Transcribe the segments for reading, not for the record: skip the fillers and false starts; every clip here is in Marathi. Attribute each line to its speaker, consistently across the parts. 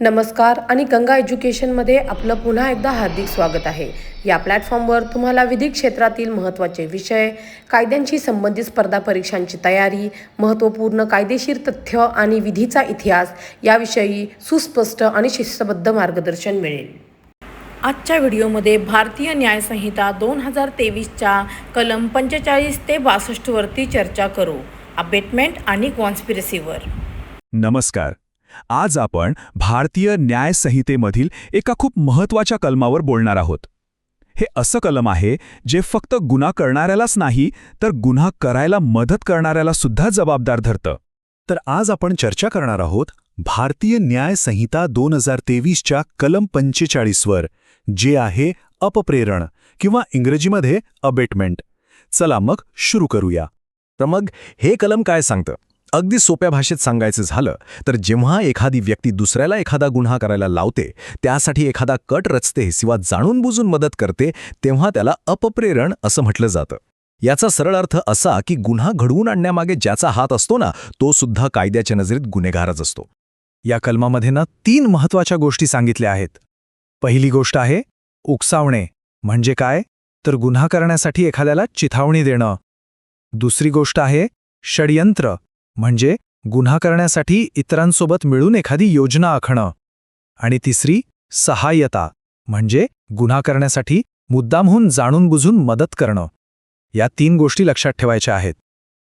Speaker 1: नमस्कार आणि गंगा एज्युकेशनमध्ये आपलं पुन्हा एकदा हार्दिक स्वागत आहे. या प्लॅटफॉर्मवर तुम्हाला विधी क्षेत्रातील महत्त्वाचे विषय, कायद्यांशी संबंधित स्पर्धा परीक्षांची तयारी, महत्त्वपूर्ण कायदेशीर तथ्य आणि विधीचा इतिहास याविषयी सुस्पष्ट आणि शिस्तबद्ध मार्गदर्शन मिळेल. आजच्या व्हिडिओमध्ये भारतीय न्यायसंहिता 2023च्या कलम 45 ते 62 वरती चर्चा करू, अबेटमेंट आणि कॉन्स्पिरसीवर.
Speaker 2: नमस्कार. आज आपण भारतीय न्याय संहितेमधील एका खूप महत्त्वाच्या कलमावर बोलणार आहोत. हे असं कलम आहे जे फक्त गुन्हा करणाऱ्यालाच नाही तर गुन्हा करायला मदत करणाऱ्याला सुद्धा जबाबदार धरतं. तर आज आपण चर्चा करणार आहोत भारतीय न्याय संहिता 2023च्या कलम 45 वर, जे आहे अपप्रेरण किंवा इंग्रजीमध्ये अबेटमेंट. चला मग सुरू करूया. तर मग हे कलम काय सांगतं? अगदी सोप्या भाषेत सांगायचं झालं तर जेव्हा एखादी व्यक्ती दुसऱ्याला एखादा गुन्हा करायला लावते, त्यासाठी एखादा कट रचते किंवा जाणून बुजून मदत करते, तेव्हा त्याला अपप्रेरण असं म्हटलं जातं. याचा सरळ अर्थ असा की गुन्हा घडवून आणण्यामागे ज्याचा हात असतो ना, तो सुद्धा कायद्याच्या नजरेत गुन्हेगारच असतो. या कलमामध्ये 3 महत्त्वाच्या गोष्टी सांगितल्या आहेत. पहिली गोष्ट आहे उकसावणे. म्हणजे काय? तर गुन्हा करण्यासाठी एखाद्याला चिथावणी देणं. दुसरी गोष्ट आहे षड्यंत्र. म्हणजे गुन्हा करण्यासाठी इतरांसोबत मिळून एखादी योजना आखणं. आणि तिसरी सहाय्यता. म्हणजे गुन्हा करण्यासाठी मुद्दामहून जाणून बुजून मदत करणं. या 3 गोष्टी लक्षात ठेवायच्या आहेत.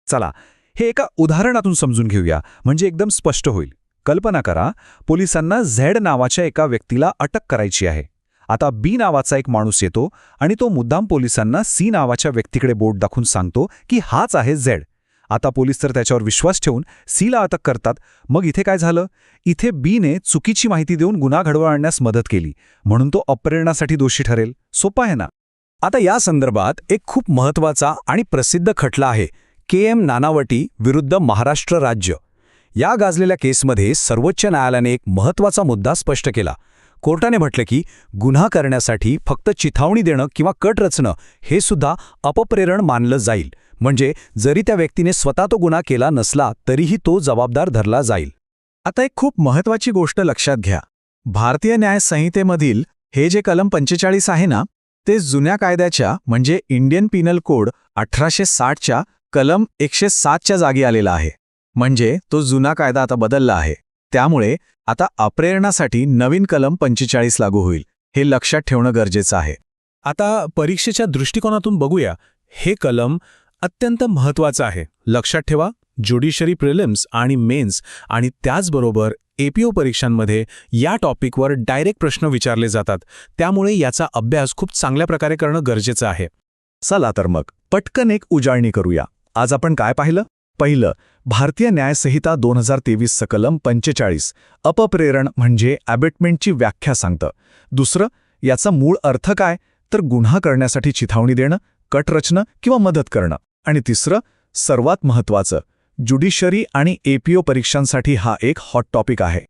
Speaker 2: चला हे एका उदाहरणातून समजून घेऊया, म्हणजे एकदम स्पष्ट होईल. कल्पना करा, पोलिसांना झेड नावाच्या एका व्यक्तीला अटक करायची आहे. आता बी नावाचा एक माणूस येतो आणि तो मुद्दाम पोलिसांना सी नावाच्या व्यक्तीकडे बोट दाखवून सांगतो की हाच आहे झेड. आता पोलीस तर त्याच्यावर विश्वास ठेवून सीला अटक करतात. मग इथे काय झालं? इथे बीने चुकीची माहिती देऊन गुन्हा घडवून आणण्यास मदत केली, म्हणून तो अपप्रेरणासाठी दोषी ठरेल. सोपं आहे ना? आता या संदर्भात एक खूप महत्त्वाचा आणि प्रसिद्ध खटला आहे, KM नानावटी विरुद्ध महाराष्ट्र राज्य. या गाजलेल्या केसमध्ये सर्वोच्च न्यायालयाने एक महत्त्वाचा मुद्दा स्पष्ट केला. कोर्टाने म्हटलं की गुन्हा करण्यासाठी फक्त चिथावणी देणं किंवा कट रचणं हे सुद्धा अपप्रेरण मानलं जाईल. म्हणजे जरी त्या व्यक्तीने स्वतः तो गुन्हा केला नसला तरीही तो जबाबदार धरला जाईल. आता एक खूप महत्त्वाची गोष्ट लक्षात घ्या. भारतीय न्याय संहितेमधील हे जे कलम 45 आहे ना, ते जुन्या कायद्याच्या म्हणजे इंडियन पिनल कोड 1860च्या कलम 107च्या जागी आलेला आहे. म्हणजे तो जुना कायदा आता बदलला आहे. त्यामुळे आता अपप्रेरणासाठी नवीन कलम 45 लागू होईल. हे लक्षात ठेवणं गरजेचं आहे. आता परीक्षेच्या दृष्टिकोनातून बघूया. हे कलम अत्यंत महत्त्वाचं आहे. लक्षात ठेवा, ज्युडिशरी प्रिलिम्स आणि मेन्स आणि त्याचबरोबर APO परीक्षांमध्ये या टॉपिकवर डायरेक्ट प्रश्न विचारले जातात. त्यामुळे याचा अभ्यास खूप चांगल्या प्रकारे करणं गरजेचं आहे. चला तर मग पटकन एक उजाळणी करूया. आज आपण काय पाहिलं? पहिलं, भारतीय न्याय संहिता 2023चं कलम 45 अपप्रेरण म्हणजे अबेटमेंटची व्याख्या सांगतं. दुसरं, याचा मूळ अर्थ काय? तर गुन्हा करण्यासाठी चिथावणी देणं, कट रचणं किंवा मदत करणं. आणि तिसरं, सर्वात महत्त्वाचं, ज्युडिशरी आणि APO परीक्षांसाठी हा एक हॉट टॉपिक आहे.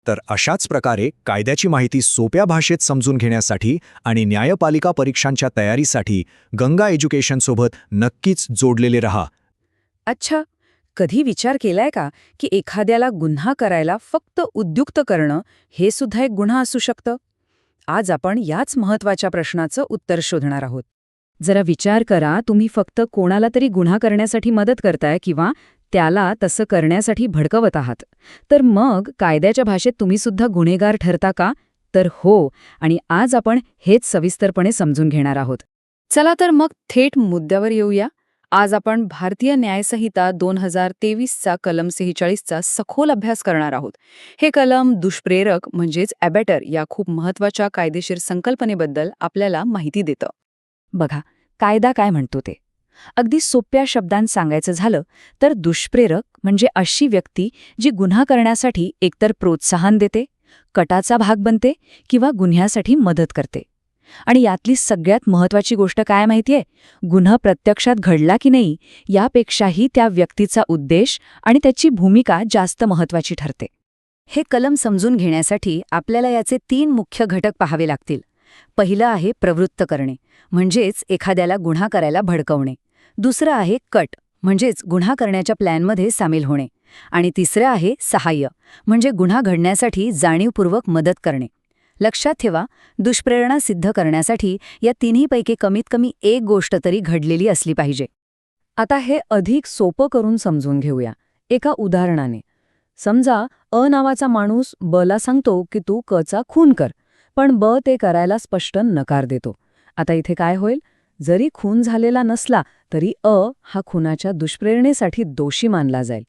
Speaker 2: तर अशाच प्रकारे कायद्याची माहिती सोप्या भाषेत समजून घेण्यासाठी आणि न्यायपालिका परीक्षांच्या तयारीसाठी गंगा एज्युकेशनसोबत नक्कीच जोडलेले रहा.
Speaker 3: अच्छा, कधी विचार केलाय का की एखाद्याला गुन्हा करायला फक्त उद्युक्त करणं हे सुद्धा एक गुन्हा असू शकतं? आज आपण याच महत्त्वाच्या प्रश्नाचं उत्तर शोधणार आहोत. जरा विचार करा, तुम्ही फक्त कोणाला तरी गुन्हा करण्यासाठी मदत करताय किंवा त्याला तसं करण्यासाठी भडकवत आहात. तर मग कायद्याच्या भाषेत तुम्ही सुद्धा गुन्हेगार ठरता का? तर हो, आणि आज आपण हेच सविस्तरपणे समजून घेणार आहोत. चला तर मग थेट मुद्द्यावर येऊया. आज आपण भारतीय न्यायसंहिता 2023चा कलम 46चा सखोल अभ्यास करणार आहोत. हे कलम दुष्प्रेरक म्हणजेच ॲबेटर या खूप महत्त्वाच्या कायदेशीर संकल्पनेबद्दल आपल्याला माहिती देतं. बघा, कायदा काय म्हणतो ते. अगदी सोप्या शब्दांत सांगायचं झालं तर दुष्प्रेरक म्हणजे अशी व्यक्ती जी गुन्हा करण्यासाठी एकतर प्रोत्साहन देते, कटाचा भाग बनते किंवा गुन्ह्यासाठी मदत करते. आणि यातली सगळ्यात महत्त्वाची गोष्ट काय माहितीये? गुन्हा प्रत्यक्षात घडला की नाही यापेक्षाही त्या व्यक्तीचा उद्देश आणि त्याची भूमिका जास्त महत्त्वाची ठरते. हे कलम समजून घेण्यासाठी आपल्याला याचे 3 मुख्य घटक पाहावे लागतील. पहिलं आहे प्रवृत्त करणे, म्हणजेच एखाद्याला गुन्हा करायला भडकवणे. दुसरं आहे कट, म्हणजेच गुन्हा करण्याच्या प्लॅनमध्ये सामील होणे. आणि तिसरं आहे सहाय्य, म्हणजे गुन्हा घडण्यासाठी जाणीवपूर्वक मदत करणे. लक्षात ठेवा, दुष्प्रेरणा सिद्ध करण्यासाठी या तिन्हीपैकी कमीत कमी एक गोष्ट तरी घडलेली असली पाहिजे. आता हे अधिक सोपं करून समजून घेऊया एका उदाहरणाने. समजा अ नावाचा माणूस बला सांगतो की तू क चा खून कर, पण ब ते करायला स्पष्ट नकार देतो. आता इथे काय होईल? जरी खून झालेला नसला तरी हा खुनाच्या दुष्प्रेरणेसाठी दोषी मानला जाईल.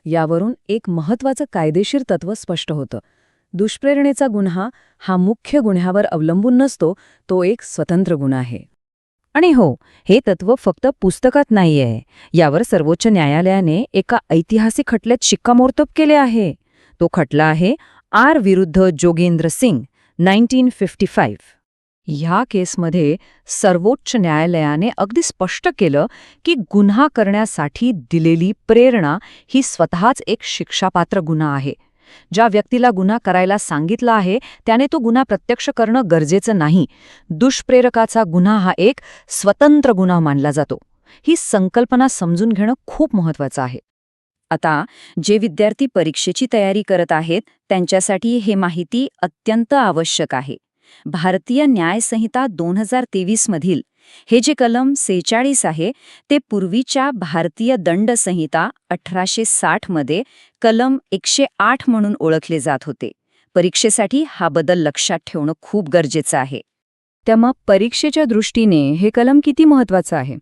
Speaker 3: यावरून एक महत्त्वाचं कायदेशीर तत्त्व स्पष्ट होतं. दुष्प्रेरणेचा गुन्हा हा मुख्य गुन्ह्यावर अवलंबून नसतो, तो एक स्वतंत्र गुन्हा आहे. आणि हो, हे तत्त्व फक्त पुस्तकात नाहीये. यावर सर्वोच्च न्यायालयाने एका ऐतिहासिक खटल्यात शिक्कामोर्तब केले आहे. तो खटला आहे आर विरुद्ध जोगेंद्र सिंग 1955. ह्या केसमध्ये सर्वोच्च न्यायालयाने अगदी स्पष्ट केलं की गुन्हा करण्यासाठी दिलेली प्रेरणा ही स्वतःच एक शिक्षापात्र गुन्हा आहे. ज्या व्यक्तीला गुन्हा करायला सांगितला आहे त्याने तो गुन्हा प्रत्यक्ष करणं गरजेचं नाही. दुष्प्रेरकाचा गुन्हा हा एक स्वतंत्र गुन्हा मानला जातो. ही संकल्पना समजून घेणं खूप महत्त्वाचं आहे. आता जे विद्यार्थी परीक्षेची तयारी करत आहेत त्यांच्यासाठी हे माहिती अत्यंत आवश्यक आहे. भारतीय न्याय संहिता 2023 मधील हे जे कलम 46 आहे ते पूर्वीच्या भारतीय दंड संहिता 1860 मध्ये कलम 108 म्हणून ओळखले जात होते. परीक्षेसाठी हा बदल लक्षात ठेवणं खूप गरजेचं आहे. त्यामुळे परीक्षेच्या दृष्टीने हे कलम किती महत्त्वाचं आहे?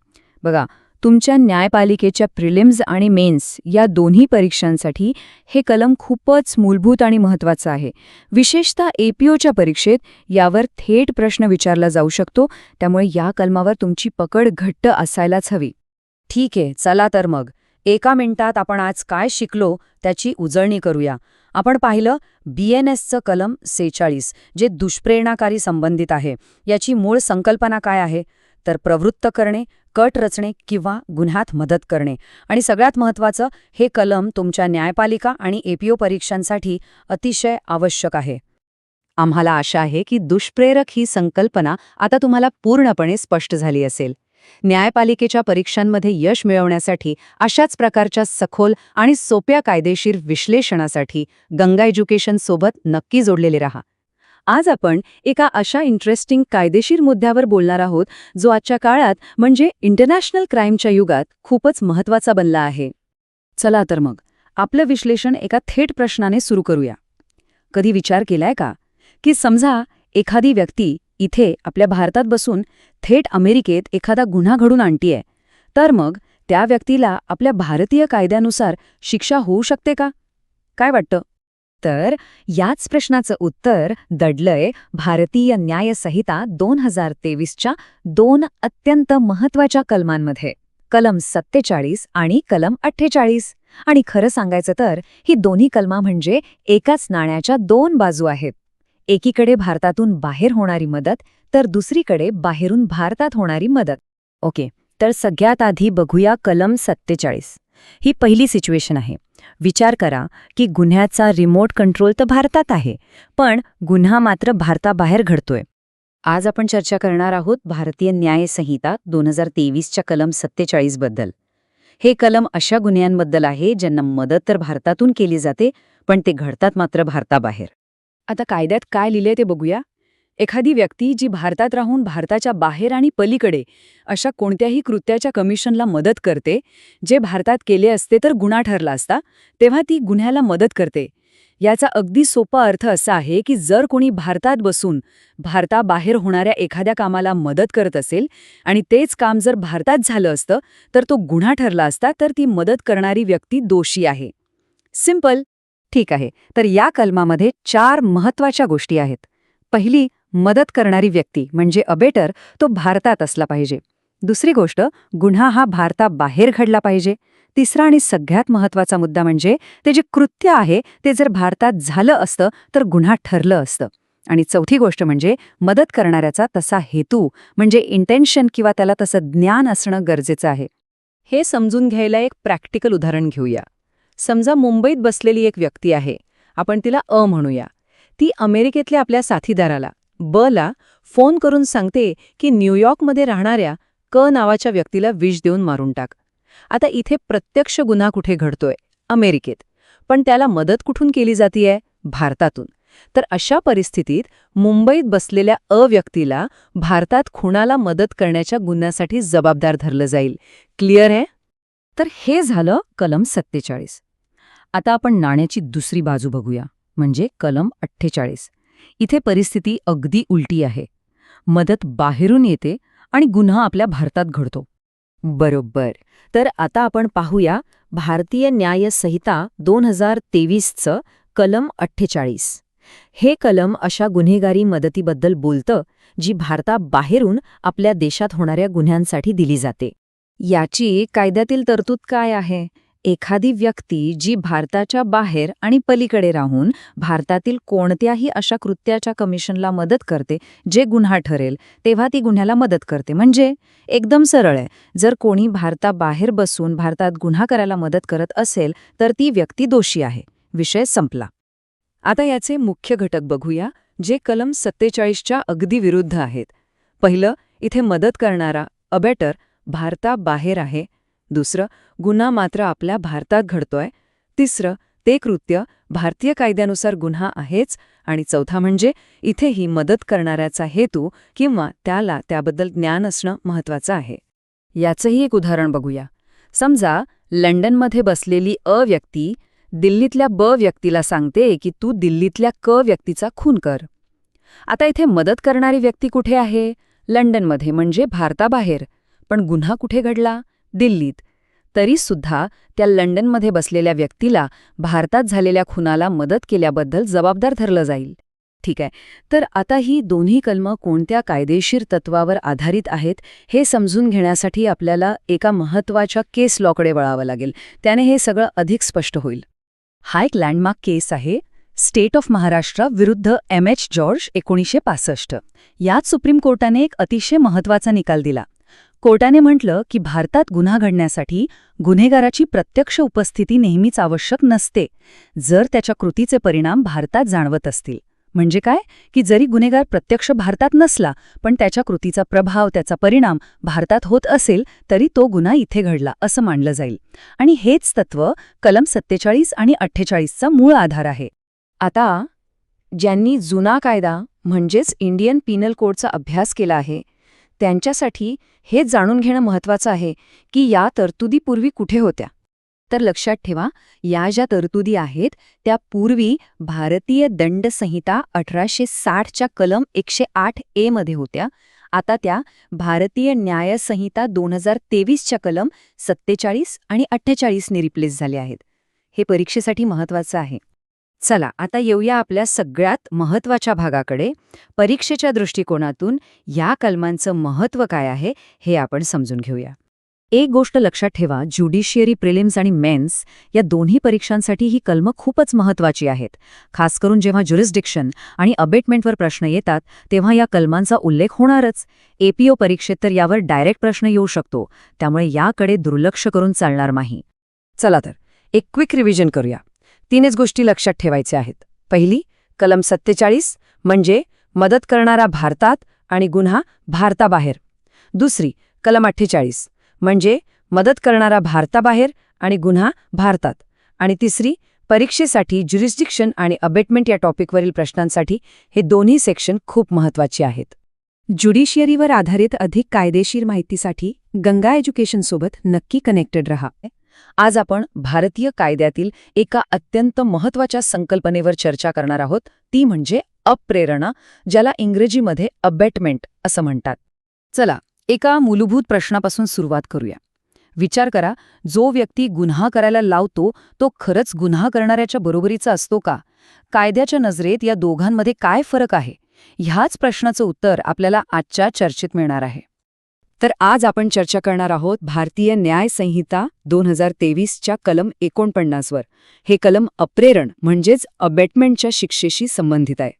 Speaker 3: बघा, तुमच्या न्यायपालिकेच्या प्रिलिम्स आणि मेन्स या दोन्ही परीक्षांसाठी हे कलम खूपच मूलभूत आणि महत्त्वाचं आहे. विशेषतः APOच्या परीक्षेत यावर थेट प्रश्न विचारला जाऊ शकतो, त्यामुळे या कलमावर तुमची पकड घट्ट असायलाच हवी. ठीक आहे, चला तर मग 1 मिनिटात आपण आज काय शिकलो त्याची उजळणी करूया. आपण पाहिलं BNSचं कलम 46 जे दुष्प्रेरणाकारी संबंधित आहे. याची मूळ संकल्पना काय आहे? तर प्रवृत्त करणे, कट रचणे किंवा गुन्ह्यात मदत करणे. आणि सगळ्यात महत्त्वाचं, हे कलम तुमच्या न्यायपालिका आणि APO परीक्षांसाठी अतिशय आवश्यक आहे. आम्हाला आशा आहे की दुष्प्रेरक ही संकल्पना आता तुम्हाला पूर्णपणे स्पष्ट झाली असेल. न्यायपालिकेच्या परीक्षांमध्ये यश मिळवण्यासाठी अशाच प्रकारच्या सखोल आणि सोप्या कायदेशीर विश्लेषणासाठी गंगा एज्युकेशन सोबत नक्की जोडलेले राहा. आज आपण एका अशा इंटरेस्टिंग कायदेशीर मुद्द्यावर बोलणार आहोत जो आजच्या काळात म्हणजे इंटरनॅशनल क्राईमच्या युगात खूपच महत्त्वाचा बनला आहे. चला तर मग आपलं विश्लेषण एका थेट प्रश्नाने सुरू करूया. कधी विचार केलाय का की समजा एखादी व्यक्ती इथे आपल्या भारतात बसून थेट अमेरिकेत एखादा गुन्हा घडून आणतीये, तर मग त्या व्यक्तीला आपल्या भारतीय कायद्यानुसार शिक्षा होऊ शकते का? काय वाटतं? तर याच प्रश्नाचं उत्तर दडलंय भारतीय न्याय संहिता 2023च्या 2 अत्यंत महत्त्वाच्या कलमांमध्ये, कलम 47 आणि कलम 48. आणि खरं सांगायचं तर ही दोन्ही कलमा म्हणजे एकाच नाण्याच्या 2 बाजू आहेत. एकीकडे भारतातून बाहेर होणारी मदत, तर दुसरीकडे बाहेरून भारतात होणारी मदत. ओके, तर सगळ्यात आधी बघूया कलम 47. ही पहिली सिच्युएशन आहे. विचार करा की गुन्ह्याचा रिमोट कंट्रोल तर भारतात आहे, पण गुन्हा मात्र भारताबाहेर घडतोय. आज आपण चर्चा करणार आहोत भारतीय न्याय संहिता 2023च्या कलम 47 बद्दल. हे कलम अशा गुन्ह्यांबद्दल आहे ज्यांना मदत तर भारतातून केली जाते, पण ते घडतात मात्र भारताबाहेर. आता कायद्यात काय लिहिलंय ते बघूया. एखादी व्यक्ती जी भारतात राहून भारताच्या बाहेर आणि पलीकडे अशा कोणत्याही कृत्याच्या कमिशनला मदत करते, जे भारतात केले असते तर गुन्हा ठरला असता, तेव्हा ती गुन्ह्याला मदत करते. याचा अगदी सोपा अर्थ असा आहे की जर कोणी भारतात बसून भारताबाहेर होणाऱ्या एखाद्या कामाला मदत करत असेल आणि तेच काम जर भारतात झालं असतं तर तो गुन्हा ठरला असता, तर ती मदत करणारी व्यक्ती दोषी आहे. सिंपल. ठीक आहे, तर या कलमामध्ये 4 महत्त्वाच्या गोष्टी आहेत. पहिली, मदत करणारी व्यक्ती म्हणजे अबेटर तो भारतात असला पाहिजे. दुसरी गोष्ट, गुन्हा हा भारताबाहेर घडला पाहिजे. तिसरा आणि सगळ्यात महत्त्वाचा मुद्दा म्हणजे ते जे कृत्य आहे ते जर भारतात झालं असतं तर गुन्हा ठरलं असतं. आणि चौथी गोष्ट म्हणजे मदत करणाऱ्याचा तसा हेतू म्हणजे इंटेन्शन किंवा त्याला तसं ज्ञान असणं गरजेचं आहे. हे समजून घ्यायला एक प्रॅक्टिकल उदाहरण घेऊया. समजा मुंबईत बसलेली एक व्यक्ती आहे, आपण तिला अ म्हणूया. ती अमेरिकेतल्या आपल्या साथीदाराला ब ला फोन करून सांगते की न्यूयॉर्कमध्ये राहणाऱ्या क नावाच्या व्यक्तीला विष देऊन मारून टाक. आता इथे प्रत्यक्ष गुन्हा कुठे घडतोय? अमेरिकेत. पण त्याला मदत कुठून केली जातीये? भारतातून. तर अशा परिस्थितीत मुंबईत बसलेल्या व्यक्तीला भारतात खुनाला मदत करण्याच्या गुन्ह्यासाठी जबाबदार धरलं जाईल. क्लिअर आहे? तर हे झालं कलम 47. आता आपण नाण्याची दुसरी बाजू बघूया, म्हणजे कलम 48. इथे परिस्थिती अगदी उलटी आहे. मदत बाहेरून येते आणि गुन्हा आपल्या भारतात घडतो. बरोबर. तर आता आपण पाहूया भारतीय न्याय संहिता 2023चं कलम 48. हे कलम अशा गुन्हेगारी मदतीबद्दल बोलतं जी भारताबाहेरून आपल्या देशात होणाऱ्या गुन्ह्यांसाठी दिली जाते. याची कायद्यातील तरतूद काय आहे? एखादी व्यक्ती जी भारताच्या बाहेर आणि पलीकडे राहून भारतातील कोणत्याही अशा कृत्याच्या कमिशनला मदत करते जे गुन्हा ठरेल, तेव्हा ती गुन्ह्याला मदत करते. म्हणजे एकदम सरळ आहे. जर कोणी भारताबाहेर बसून भारतात गुन्हा करायला मदत करत असेल तर ती व्यक्ती दोषी आहे. विषय संपला. आता याचे मुख्य घटक बघूया, जे कलम 47च्या अगदी विरुद्ध आहेत. पहिलं, इथे मदत करणारा अबेटर भारताबाहेर आहे. दुसरं, गुन्हा मात्र आपल्या भारतात घडतोय. तिसरं, ते कृत्य भारतीय कायद्यानुसार गुन्हा आहेच. आणि चौथा म्हणजे इथेही मदत करणाऱ्याचा हेतू किंवा त्याला त्याबद्दल ज्ञान असणं महत्वाचं आहे. याचंही एक उदाहरण बघूया. समजा लंडनमध्ये बसलेली व्यक्ती दिल्लीतल्या व्यक्तीला सांगते की तू दिल्लीतल्या व्यक्तीचा खून कर. आता इथे मदत करणारी व्यक्ती कुठे आहे? लंडनमध्ये, म्हणजे भारताबाहेर. पण गुन्हा कुठे घडला? दिल्लीत. तरी सुद्धा त्या लंडनमध्ये बसलेल्या व्यक्तीला भारतात झालेल्या खुनाला मदत केल्याबद्दल जबाबदार धरलं जाईल. ठीक आहे. तर आता ही दोन्ही कलमं कोणत्या कायदेशीर तत्वावर आधारित आहेत हे समजून घेण्यासाठी आपल्याला एका महत्त्वाच्या केस लॉकडे वळावं लागेल. त्याने हे सगळं अधिक स्पष्ट होईल. हा एक लँडमार्क केस आहे, स्टेट ऑफ महाराष्ट्र विरुद्ध M.H. जॉर्ज 1965. यात सुप्रीम कोर्टाने एक अतिशय महत्त्वाचा निकाल दिला. कोर्टाने म्हटलं की भारतात गुन्हा घडण्यासाठी गुन्हेगाराची प्रत्यक्ष उपस्थिती नेहमीच आवश्यक नसते, जर त्याच्या कृतीचे परिणाम भारतात जाणवत असतील. म्हणजे काय? की जरी गुन्हेगार प्रत्यक्ष भारतात नसला, पण त्याच्या कृतीचा प्रभाव, त्याचा परिणाम भारतात होत असेल, तरी तो गुन्हा इथे घडला असं मानलं जाईल. आणि हेच तत्व कलम 47 आणि 48चा मूळ आधार आहे. आता ज्यांनी जुना कायदा म्हणजेच इंडियन पिनल कोडचा अभ्यास केला आहे, त्यांच्यासाठी हेच जाणून घेणं महत्त्वाचं आहे की या तरतुदी पूर्वी कुठे होत्या. तर लक्षात ठेवा, या ज्या तरतुदी आहेत त्या पूर्वी भारतीय दंड संहिता 1860च्या कलम 108A मध्ये होत्या. आता त्या भारतीय न्याय संहिता 2023च्या कलम 47 आणि 48ने रिप्लेस झाल्या आहेत. हे परीक्षेसाठी महत्त्वाचं आहे. चला आता येऊया आपल्या सगळ्यात महत्त्वाच्या भागाकडे. परीक्षेच्या दृष्टिकोनातून या कलमांचं महत्त्व काय आहे हे आपण समजून घेऊया. एक गोष्ट लक्षात ठेवा, ज्युडिशियरी प्रिलिम्स आणि मेन्स या दोन्ही परीक्षांसाठी ही कलमं खूपच महत्त्वाची आहेत. खास करून जेव्हा ज्युरिस्डिक्शन आणि अबेटमेंटवर प्रश्न येतात तेव्हा या कलमांचा उल्लेख होणारच. APO परीक्षेत तर यावर डायरेक्ट प्रश्न येऊ शकतो, त्यामुळे याकडे दुर्लक्ष करून चालणार नाही. चला तर एक क्विक रिव्हिजन करूया. 3च गोष्टी लक्षात ठेवायच्या आहेत. पहिली, कलम 47 म्हणजे मदत करणारा भारतात आणि गुन्हा भारताबाहेर. दुसरी, कलम 48 म्हणजे मदत करणारा भारताबाहेर आणि गुन्हा भारतात. आणि तिसरी, परीक्षेसाठी ज्युरिस्डिक्शन आणि अबेटमेंट या टॉपिकवरील प्रश्नांसाठी हे दोन्ही सेक्शन खूप महत्त्वाचे आहेत. ज्युडिशियरीवर आधारित अधिक कायदेशीर माहितीसाठी गंगा एज्युकेशनसोबत नक्की कनेक्टेड रहा. आज आपण भारतीय कायद्यातील एका अत्यंत महत्त्वाच्या संकल्पनेवर चर्चा करणार आहोत, ती म्हणजे अप्रेरणा, ज्याला इंग्रजीमध्ये अबेटमेंट असं म्हणतात. चला एका मूलभूत प्रश्नापासून सुरुवात करूया. विचार करा, जो व्यक्ती गुन्हा करायला लावतो तो खरंच गुन्हा करणाऱ्याच्या बरोबरीचा असतो का? कायद्याच्या नजरेत या दोघांमध्ये काय फरक आहे? ह्याच प्रश्नाचं उत्तर आपल्याला आजच्या चर्चेत मिळणार आहे. तर आज आपण चर्चा करणार आहोत भारतीय न्याय संहिता 2023च्या कलम 49वर. हे कलम अप्रेरण म्हणजेच अबेटमेंटच्या शिक्षेशी संबंधित आहे.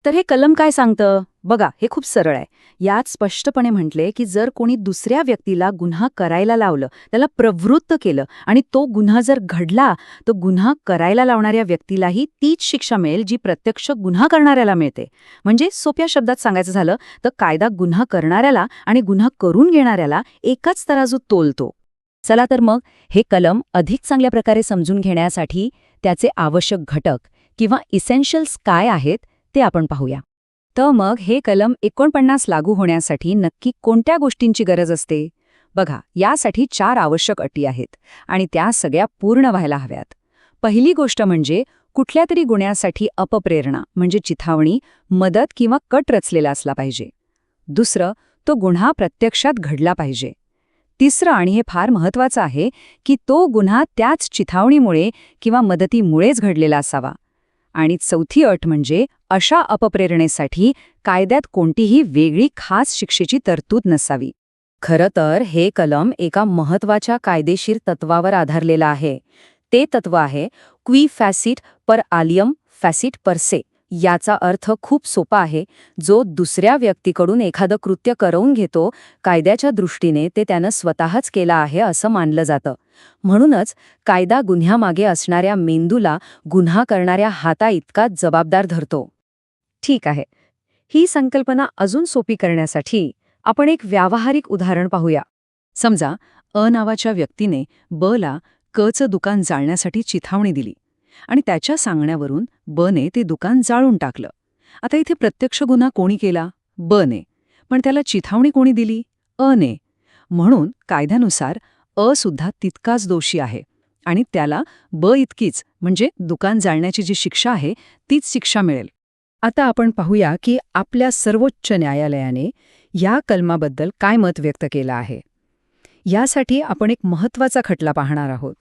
Speaker 3: तर हे कलम काय सांगतं? बघा, हे खूप सरळ आहे. यात स्पष्टपणे म्हटले की जर कोणी दुसऱ्या व्यक्तीला गुन्हा करायला लावलं, त्याला प्रवृत्त केलं आणि तो गुन्हा जर घडला, तर गुन्हा करायला लावणाऱ्या व्यक्तीलाही तीच शिक्षा मिळेल जी प्रत्यक्ष गुन्हा करणाऱ्याला मिळते. म्हणजे सोप्या शब्दात सांगायचं झालं तर कायदा गुन्हा करणाऱ्याला आणि गुन्हा करून घेणाऱ्याला एकाच तराजूत तोलतो. चला तर मग हे कलम अधिक चांगल्या प्रकारे समजून घेण्यासाठी त्याचे आवश्यक घटक किंवा इसेन्शियल्स काय आहेत ते आपण पाहूया. तर मग हे कलम 49 लागू होण्यासाठी नक्की कोणत्या गोष्टींची गरज असते? बघा, यासाठी 4 आवश्यक अटी आहेत आणि त्या सगळ्या पूर्ण व्हायला हव्यात. पहिली गोष्ट म्हणजे कुठल्या तरी गुन्ह्यासाठी अपप्रेरणा म्हणजे चिथावणी, मदत किंवा कट रचलेला असला पाहिजे. दुसरं, तो गुन्हा प्रत्यक्षात घडला पाहिजे. तिसरं, आणि हे फार महत्त्वाचं आहे, की तो गुन्हा त्याच चिथावणीमुळे किंवा मदतीमुळेच घडलेला असावा. आणि चौथी अट म्हणजे अशा अपप्रेरणेसाठी कायद्यात कोणतीही वेगळी खास शिक्षेची तरतूद नसावी. खरं तर हे कलम एका महत्त्वाच्या कायदेशीर तत्वावर आधारलेलं आहे. ते तत्व आहे क्वी फॅसिट पर आलियम फॅसिट पर से. याचा अर्थ खूप सोपा आहे. जो दुसऱ्या व्यक्तीकडून एखादं कृत्य करवून घेतो, कायद्याच्या दृष्टीने ते त्यानं स्वतःच केलं आहे असं मानलं जातं. म्हणूनच कायदा गुन्ह्यामागे असणाऱ्या मेंदूला गुन्हा करणाऱ्या हाताइतकाच जबाबदार धरतो. ठीक आहे, ही संकल्पना अजून सोपी करण्यासाठी आपण एक व्यावहारिक उदाहरण पाहूया. समजा अ नावाच्या व्यक्तीने ब ला कचं दुकान जाळण्यासाठी चिथावणी दिली आणि त्याच्या सांगण्यावरून ब ने ते दुकान जाळून टाकलं. आता इथे प्रत्यक्ष गुन्हा कोणी केला? ब ने. पण त्याला चिथावणी कोणी दिली? अ ने. म्हणून कायद्यानुसार अ सुद्धा तितकाच दोषी आहे आणि त्याला ब इतकीच म्हणजे दुकान जाळण्याची जी शिक्षा आहे तीच शिक्षा मिळेल. आता आपण पाहूया की आपल्या सर्वोच्च न्यायालयाने या कलमाबद्दल काय मत व्यक्त केलं आहे. यासाठी आपण एक महत्त्वाचा खटला पाहणार आहोत.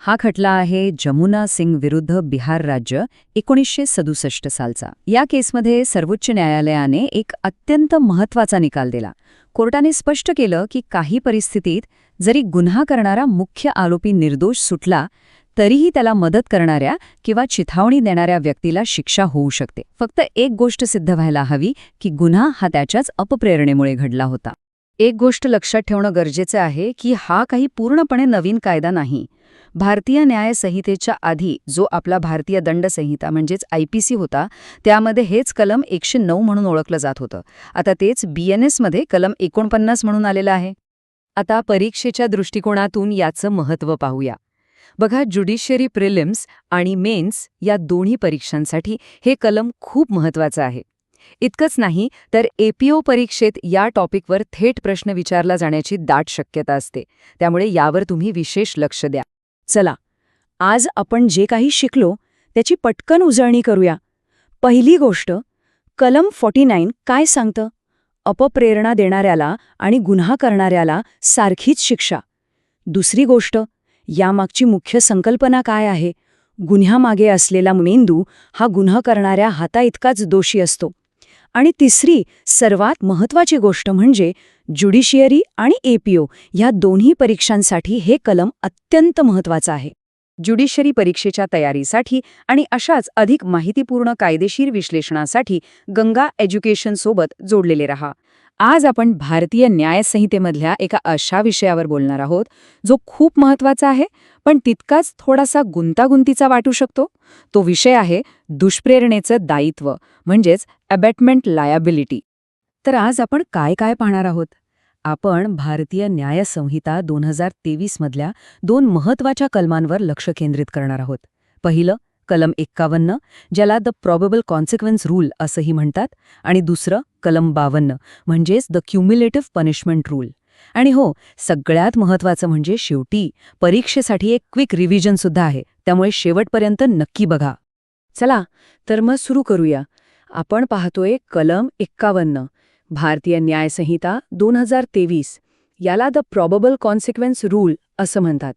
Speaker 3: हा खटला आहे जमुना सिंग विरुद्ध बिहार राज्य 1967 सालचा. या केसमध्ये सर्वोच्च न्यायालयाने एक अत्यंत महत्त्वाचा निकाल दिला. कोर्टाने स्पष्ट केलं की काही परिस्थितीत जरी गुन्हा करणारा मुख्य आरोपी निर्दोष सुटला तरीही त्याला मदत करणाऱ्या किंवा चिथावणी देणाऱ्या व्यक्तीला शिक्षा होऊ शकते. फक्त एक गोष्ट सिद्ध व्हायला हवी की गुन्हा हा त्याच्याच अपप्रेरणेमुळे घडला होता. एक गोष्ट लक्षात ठेवणं गरजेचं आहे की हा काही पूर्णपणे नवीन कायदा नाही. भारतीय न्याय संहितेच्या आधी जो आपला भारतीय दंड संहिता म्हणजेच IPC होता, त्यामध्ये हेच कलम 109 म्हणून ओळखलं जात होतं. आता तेच BNS मध्ये कलम 49 म्हणून आलेलं आहे. आता परीक्षेच्या दृष्टिकोनातून याचं महत्त्व पाहूया. बघा, ज्युडिशियरी प्रिलिम्स आणि मेन्स या दोन्ही परीक्षांसाठी हे कलम खूप महत्त्वाचं आहे. इतकंच नाही तर APO परीक्षेत या टॉपिकवर थेट प्रश्न विचारला जाण्याची दाट शक्यता असते. त्यामुळे यावर तुम्ही विशेष लक्ष द्या. चला, आज आपण जे काही शिकलो त्याची पटकन उजळणी करूया. पहिली गोष्ट, कलम 49 काय सांगतं? अपप्रेरणा देणाऱ्याला आणि गुन्हा करणाऱ्याला सारखीच शिक्षा. दुसरी गोष्ट, यामागची मुख्य संकल्पना काय आहे? गुन्ह्यामागे असलेला मेंदू हा गुन्हा करणाऱ्या हाताइतकाच दोषी असतो. आणि तिसरी सर्वात महत्त्वाची गोष्ट म्हणजे ज्युडिशियरी आणि APO या दोन्ही परीक्षांसाठी हे कलम अत्यंत महत्त्वाचं आहे. ज्युडिशियरी परीक्षेच्या तयारीसाठी आणि अशाच अधिक माहितीपूर्ण कायदेशीर विश्लेषणासाठी गंगा एज्युकेशन सोबत जोडलेले रहा. आज आपण भारतीय न्याय संहितेमधल्या एका अशा विषयावर बोलणार आहोत जो खूप महत्त्वाचा आहे पण तितकाच थोडासा गुंतागुंतीचा वाटू शकतो. तो विषय आहे दुष्प्रेरणेचं दायित्व म्हणजेच अबॅटमेंट लायबिलिटी. तर आज आपण काय काय पाहणार आहोत? आपण भारतीय न्याय संहिता 2023 मधल्या 2 महत्त्वाच्या कलमांवर लक्ष केंद्रित करणार आहोत. पहिलं कलम 51 ज्याला द प्रॉबेबल कॉन्सिक्वेन्स रूल असंही म्हणतात आणि दुसरं कलम 52 म्हणजेच द क्युम्युलेटिव्ह पनिशमेंट रूल. आणि हो, सगळ्यात महत्त्वाचं म्हणजे शेवटी परीक्षेसाठी एक क्विक रिव्हिजन सुद्धा आहे, त्यामुळे शेवटपर्यंत नक्की बघा. चला तर मग सुरू करूया. आपण पाहतोय कलम 51 भारतीय न्याय संहिता 2023. याला द प्रॉबेबल कॉन्सिक्वेन्स रूल असं म्हणतात.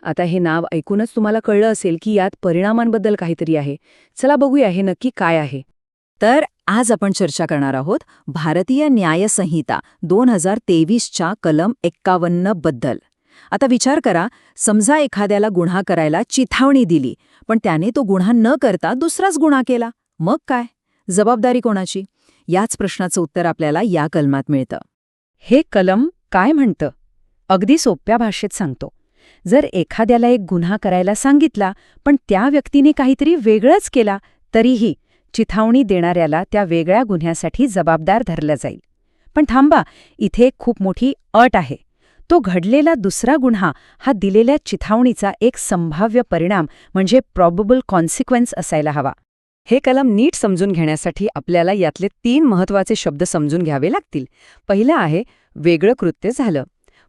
Speaker 3: आता हे नाव ऐकूनच तुम्हाला कळलं असेल की यात परिणामांबद्दल काहीतरी आहे. चला बघूया हे नक्की काय आहे. तर आज आपण चर्चा करणार आहोत भारतीय न्याय संहिता 2023च्या कलम 51 बद्दल. आता विचार करा, समजा एखाद्याला गुन्हा करायला चिथावणी दिली पण त्याने तो गुन्हा न करता दुसराच गुन्हा केला, मग काय? जबाबदारी कोणाची? याच प्रश्नाचं उत्तर आपल्याला या कलमात मिळतं. हे कलम काय म्हणतं? अगदी सोप्या भाषेत सांगतो. जर एखाद्याला एक गुन्हा करायला सांगितला पण त्या व्यक्तीने काहीतरी वेगळंच केला तरीही चिथावणी देणाऱ्याला त्या वेगळ्या गुन्ह्यासाठी जबाबदार धरलं जाईल. पण थांबा, इथे एक खूप मोठी अट आहे. तो घडलेला दुसरा गुन्हा हा दिलेल्या चिथावणीचा एक संभाव्य परिणाम म्हणजे प्रॉबेबल कॉन्सिक्वेन्स असायला हवा. हे कलम नीट समजून घेण्यासाठी आपल्याला यातले 3 महत्त्वाचे शब्द समजून घ्यावे लागतील. पहिलं आहे वेगळं कृत्य झालं.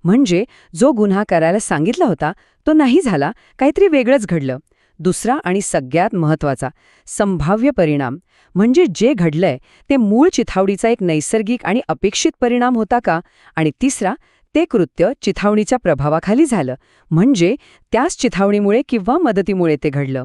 Speaker 3: म्हणजे जो गुन्हा करायला सांगितला होता तो नाही झाला, काहीतरी वेगळंच घडलं. दुसरा आणि सगळ्यात महत्त्वाचा संभाव्य परिणाम म्हणजे जे घडलंय ते मूळ चिथावणीचा एक नैसर्गिक आणि अपेक्षित परिणाम होता का. आणि तिसरा ते कृत्य चिथावणीच्या प्रभावाखाली झालं, म्हणजे त्याच चिथावणीमुळे किंवा मदतीमुळे ते घडलं.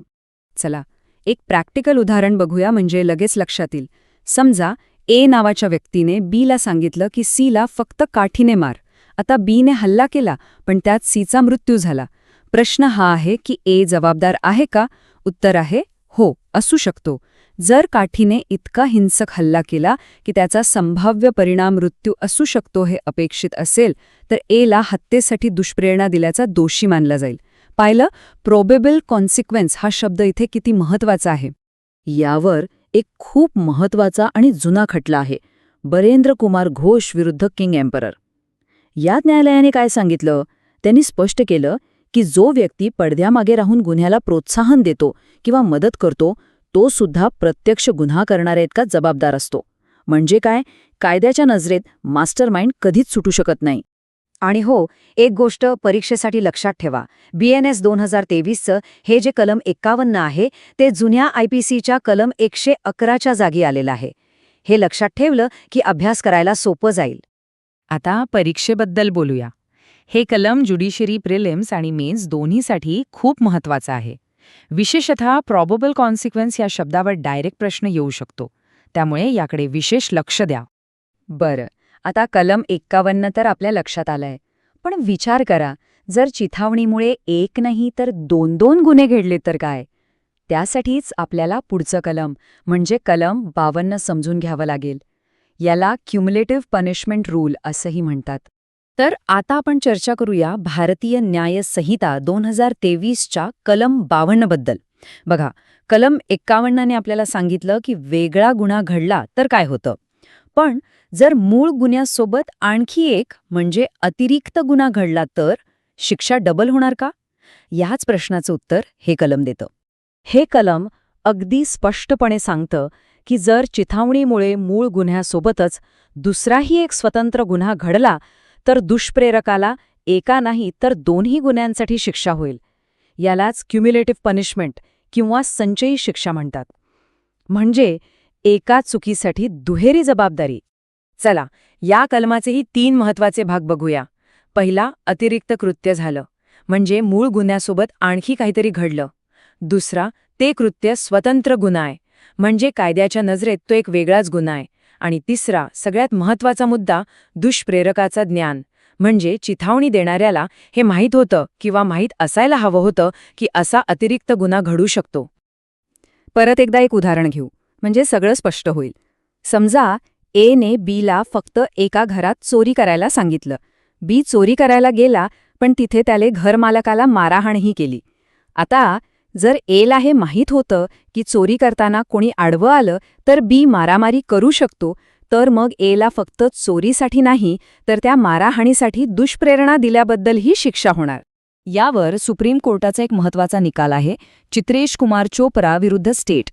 Speaker 3: चला एक प्रॅक्टिकल उदाहरण बघूया म्हणजे लगेच लक्षात येईल. समजा ए नावाच्या व्यक्तीने बीला सांगितलं की सीला फक्त काठीने मार. आता बीने हल्ला केला पण त्यात सीचा मृत्यू झाला. प्रश्न हा आहे की ए जबाबदार आहे का? उत्तर आहे हो, असू शकतो. जर काठीने इतका हिंसक हल्ला केला की त्याचा संभाव्य परिणाम मृत्यू असू शकतो हे अपेक्षित असेल तर एला हत्येसाठी दुष्प्रेरणा दिल्याचा दोषी मानला जाईल. पाहिलं, प्रोबेबल कॉन्सिक्वेन्स हा शब्द इथे किती महत्वाचा आहे. यावर एक खूप महत्वाचा आणि जुना खटला आहे, बरेंद्र कुमार घोष विरुद्ध किंग एम्परर. यात न्यायालयाने काय सांगितलं? त्यांनी स्पष्ट केलं की जो व्यक्ती पडद्यामागे राहून गुन्ह्याला प्रोत्साहन देतो किंवा मदत करतो तो सुद्धा प्रत्यक्ष गुन्हा करणाऱ्या इतका जबाबदार असतो. म्हणजे काय, कायद्याच्या नजरेत मास्टरमाइंड कधीच सुटू शकत नाही. आणि हो, एक गोष्ट परीक्षेसाठी लक्षात ठेवा, BNS 2023चं हे जे कलम 51 आहे ते जुन्या IPCच्या कलम 111च्या जागी आलेलं आहे. हे लक्षात ठेवलं की अभ्यास करायला सोपं जाईल.
Speaker 4: आता परीक्षेबद्दल बोलूया. हे कलम ज्युडिशरी प्रिलिम्स आणि मेन्स दोन्हीसाठी खूप महत्त्वाचं आहे. विशेषतः प्रॉबेबल कॉन्सिक्वेन्स या शब्दावर डायरेक्ट प्रश्न येऊ शकतो, त्यामुळे याकडे विशेष लक्ष द्या.
Speaker 3: बरं, आता कलम 51 तर आपल्या लक्षात आलंय, पण विचार करा, जर चिथावणीमुळे एक नाही तर 2 गुन्हे घडले तर काय? त्यासाठीच आपल्याला पुढचं कलम म्हणजे कलम 52 समजून घ्यावं लागेल. याला क्युम्युलेटिव्ह पनिशमेंट रूल असंही म्हणतात. तर आता आपण चर्चा करूया भारतीय न्याय संहिता 2023च्या कलम 52 बद्दल. बघा, कलम 51ने आपल्याला सांगितलं की वेगळा गुन्हा घडला तर काय होतं. पण जर मूळ गुन्ह्यासोबत आणखी एक म्हणजे अतिरिक्त गुन्हा घडला तर शिक्षा डबल होणार का? याच प्रश्नाचं उत्तर हे कलम देतं. हे कलम अगदी स्पष्टपणे सांगतं की जर चिथावणीमुळे मूळ गुन्ह्यासोबतच दुसराही एक स्वतंत्र गुन्हा घडला तर दुष्प्रेरकाला एका नाही तर 2 गुन्ह्यांसाठी शिक्षा होईल. यालाच क्युम्युलेटिव्ह पनिशमेंट किंवा संचयी शिक्षा म्हणतात. म्हणजे एका चुकीसाठी दुहेरी जबाबदारी. चला, या कलमाचेही 3 महत्त्वाचे भाग बघूया. पहिला, अतिरिक्त कृत्य झालं, म्हणजे मूळ गुन्ह्यासोबत आणखी काहीतरी घडलं. दुसरा, ते कृत्य स्वतंत्र गुन्हा आहे, म्हणजे कायद्याच्या नजरेत तो एक वेगळाच गुन्हा आहे. आणि तिसरा, सगळ्यात महत्त्वाचा मुद्दा, दुष्प्रेरकाचं ज्ञान, म्हणजे चिथावणी देणाऱ्याला हे माहीत होतं किंवा माहीत असायला हवं होतं की असा अतिरिक्त गुन्हा घडू शकतो. परत एकदा एक उदाहरण घेऊ म्हणजे सगळं स्पष्ट होईल. समजा एने बीला फक्त एका घरात चोरी करायला सांगितलं. बी चोरी करायला गेला पण तिथे त्याने घरमालकाला मारहाणही केली. आता जर एला हे माहीत होतं की चोरी करताना कोणी आडवं आलं तर बी मारामारी करू शकतो, तर मग एला फक्त चोरीसाठी नाही तर त्या मारहाणीसाठी दुष्प्रेरणा दिल्याबद्दलही शिक्षा होणार. यावर सुप्रीम कोर्टाचा एक महत्त्वाचा निकाल आहे, चित्रेश कुमार चोप्रा विरुद्ध स्टेट.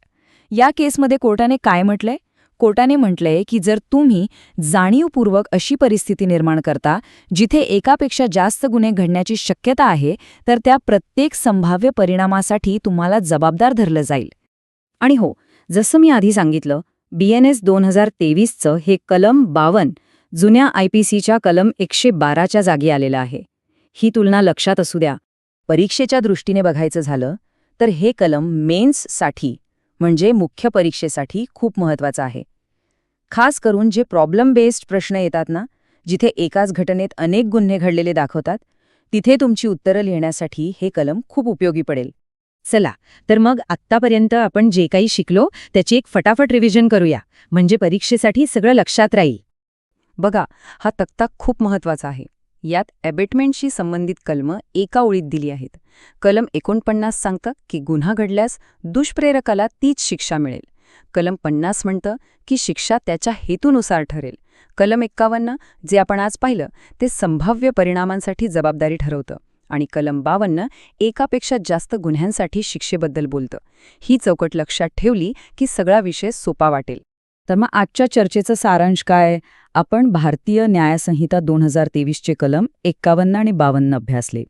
Speaker 3: या केसमध्ये कोर्टाने काय म्हटलंय? कोर्टाने म्हटलंय की जर तुम्ही जाणीवपूर्वक अशी परिस्थिती निर्माण करता जिथे एकापेक्षा जास्त गुन्हे घडण्याची शक्यता आहे तर त्या प्रत्येक संभाव्य परिणामासाठी तुम्हाला जबाबदार धरलं जाईल. आणि हो, जसं मी आधी सांगितलं, BNS 2023चं हे कलम 52 जुन्या IPCच्या कलम 112च्या जागी आलेलं आहे. ही तुलना लक्षात असू द्या. परीक्षेच्या दृष्टीने बघायचं झालं तर हे कलम मेन्ससाठी म्हणजे मुख्य परीक्षेसाठी खूप महत्त्वाचं आहे. खास करून जे प्रॉब्लेम बेस्ड प्रश्न येतात ना, जिथे एकाच घटनेत अनेक गुन्हे घडलेले दाखवतात, तिथे तुमची उत्तरं लिहिण्यासाठी हे कलम खूप उपयोगी पडेल. चला, तर मग आत्तापर्यंत आपण जे काही शिकलो त्याची एक फटाफट रिव्हिजन करूया, म्हणजे परीक्षेसाठी सगळं लक्षात राहील. बघा, हा तक्ता खूप महत्त्वाचा आहे. यात अबेटमेंटशी संबंधित कलमं एका ओळीत दिली आहेत. कलम 49 सांगतं की गुन्हा घडल्यास दुष्प्रेरकाला तीच शिक्षा मिळेल. कलम 50 म्हणतं की शिक्षा त्याच्या हेतूनुसार ठरेल. कलम 51 जे आपण आज पाहिलं ते संभाव्य परिणामांसाठी जबाबदारी ठरवतं. आणि कलम 52 एकापेक्षा जास्त गुन्ह्यांसाठी शिक्षेबद्दल बोलतं. ही चौकट लक्षात ठेवली की सगळा विषय सोपा वाटेल. तर मग आजच्या चर्चेचं सारांश काय? आपण भारतीय न्यायसंहिता 2023चे कलम 51 आणि 52 अभ्यासले.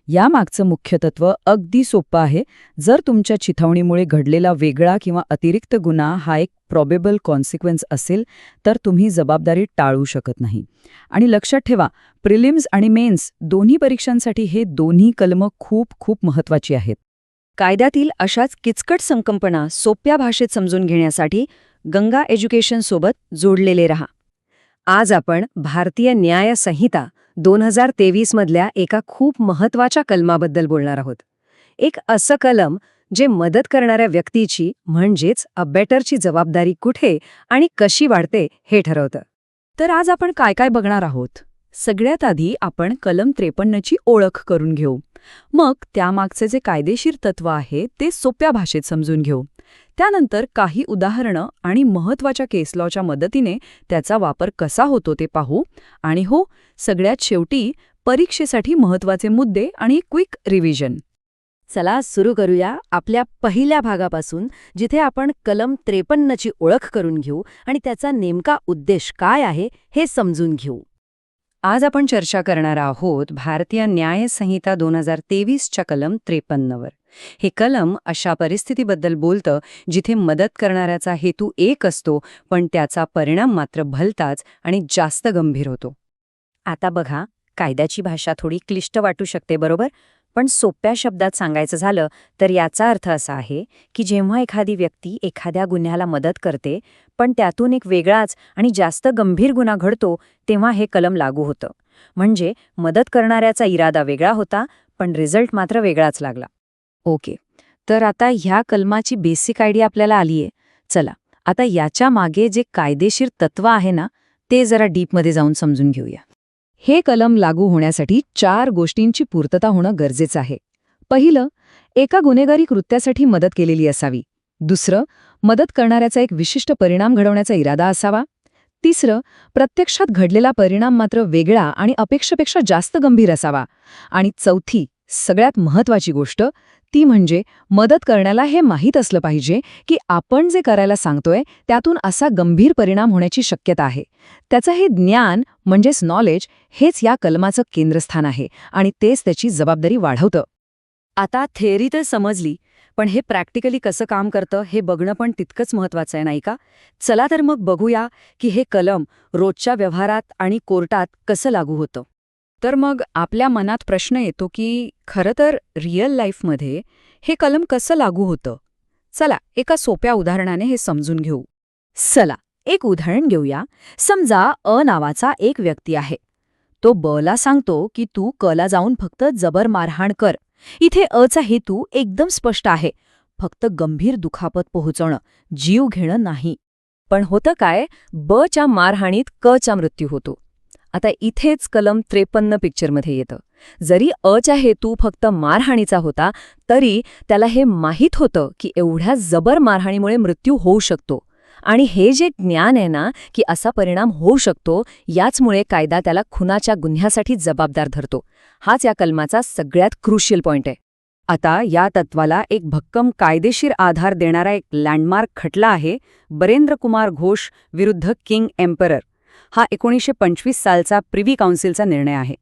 Speaker 3: यामागचं मुख्य तत्व अगदी सोपं आहे. जर तुमच्या चिथावणीमुळे घडलेला वेगळा किंवा अतिरिक्त गुन्हा हा एक प्रॉबेबल कॉन्सिक्वेन्स असेल तर तुम्ही जबाबदारी टाळू शकत नाही. आणि लक्षात ठेवा, प्रिलिम्स आणि मेन्स दोन्ही परीक्षांसाठी हे दोन्ही कलमं खूप खूप महत्त्वाची आहेत. कायद्यातील अशाच किचकट संकल्पना सोप्या भाषेत समजून घेण्यासाठी गंगा एज्युकेशन सोबत जोडलेले रहा. आज आपण भारतीय न्याय संहिता 2023 मधल्या एका खूप महत्त्वाच्या कलमाबद्दल बोलणार आहोत. एक असं कलम जे मदत करणाऱ्या व्यक्तीची म्हणजेच अबॅटरची जबाबदारी कुठे आणि कशी वाढते हे ठरवतं. तर आज आपण काय काय बघणार आहोत? सगळ्यात आधी आपण कलम 53ची ओळख करून घेऊ. मग त्यामागचे जे कायदेशीर तत्व आहे ते सोप्या भाषेत समजून घेऊ. त्यानंतर काही उदाहरणं आणि महत्त्वाच्या केस लॉच्या मदतीने त्याचा वापर कसा होतो ते पाहू. आणि हो, सगळ्यात शेवटी परीक्षेसाठी महत्त्वाचे मुद्दे आणि क्विक रिव्हिजन. चला सुरू करूया आपल्या पहिल्या भागापासून, जिथे आपण कलम 53ची ओळख करून घेऊ आणि त्याचा नेमका उद्देश काय आहे हे समजून घेऊ. आज आपण चर्चा करणार आहोत भारतीय न्याय संहिता 2023च्या कलम 53वर. हे कलम अशा परिस्थितीबद्दल बोलतं जिथे मदत करणाऱ्याचा हेतू एक असतो पण त्याचा परिणाम मात्र भलताच आणि जास्त गंभीर होतो. आता बघा, कायद्याची भाषा थोडी क्लिष्ट वाटू शकते बरोबर, पण सोप्या शब्दात सांगायचं झालं तर याचा अर्थ असा आहे की जेव्हा एखादी व्यक्ती एखाद्या गुन्ह्याला मदत करते पण त्यातून एक वेगळाच आणि जास्त गंभीर गुन्हा घडतो तेव्हा हे कलम लागू होतं. म्हणजे मदत करणाऱ्याचा इरादा वेगळा होता पण रिझल्ट मात्र वेगळाच लागला. ओके, तर आता ह्या कलमाची बेसिक आयडिया आपल्याला आलीये. चला आता याच्या मागे जे कायदेशीर तत्व आहे ना ते जरा डीपमध्ये जाऊन समजून घेऊया. हे कलम लागू होण्यासाठी 4 गोष्टींची पूर्तता होणं गरजेचं आहे. पहिलं, एका गुन्हेगारी कृत्यासाठी मदत केलेली असावी. दुसरं, मदत करणाऱ्याचा एक विशिष्ट परिणाम घडवण्याचा इरादा असावा. तिसरं, प्रत्यक्षात घडलेला परिणाम मात्र वेगळा आणि अपेक्षेपेक्षा जास्त गंभीर असावा. आणि चौथी, सगळ्यात महत्त्वाची गोष्ट ती म्हणजे मदत करण्याला हे माहीत असलं पाहिजे की आपण जे करायला सांगतोय त्यातून असा गंभीर परिणाम होण्याची शक्यता आहे. त्याचं हे ज्ञान म्हणजेच नॉलेज हेच या कलमाचं केंद्रस्थान आहे आणि तेच त्याची जबाबदारी वाढवतं. आता थेअरी तर समजली, पण हे प्रॅक्टिकली कसं काम करतं हे बघणं पण तितकंच महत्त्वाचं आहे नाही का? चला तर मग बघूया की हे कलम रोजच्या व्यवहारात आणि कोर्टात कसं लागू होतं. तर मग आपल्या मनात प्रश्न येतो की खरं तर रिअल लाईफमध्ये हे कलम कसं लागू होतं? चला एका सोप्या उदाहरणाने हे समजून घेऊ. चला एक उदाहरण घेऊया. समजा अ नावाचा एक व्यक्ती आहे. तो ब ला सांगतो की तू क ला जाऊन फक्त जबर मारहाण कर. इथे अचा हेतू एकदम स्पष्ट आहे, फक्त गंभीर दुखापत पोहोचवणं, जीव घेणं नाही. पण होतं काय, ब च्या मारहाणीत क चा मृत्यू होतो. आता इथेच कलम 53 पिक्चरमध्ये येतं. जरी अचा हेतू फक्त मारहाणीचा होता तरी त्याला हे माहीत होतं की एवढ्या जबर मारहाणीमुळे मृत्यू होऊ शकतो. आणि हे जे ज्ञान आहे ना की असा परिणाम होऊ शकतो, याचमुळे कायदा त्याला खुनाच्या गुन्ह्यासाठी जबाबदार धरतो. हाच या कलमाचा सगळ्यात क्रुशियल पॉइंट आहे. आता या तत्वाला एक भक्कम कायदेशीर आधार देणारा एक लँडमार्क खटला आहे, बरेंद्र कुमार घोष विरुद्ध किंग एम्परर. हा 1925 सालचा प्रिव्ही काउन्सिलचा निर्णय आहे.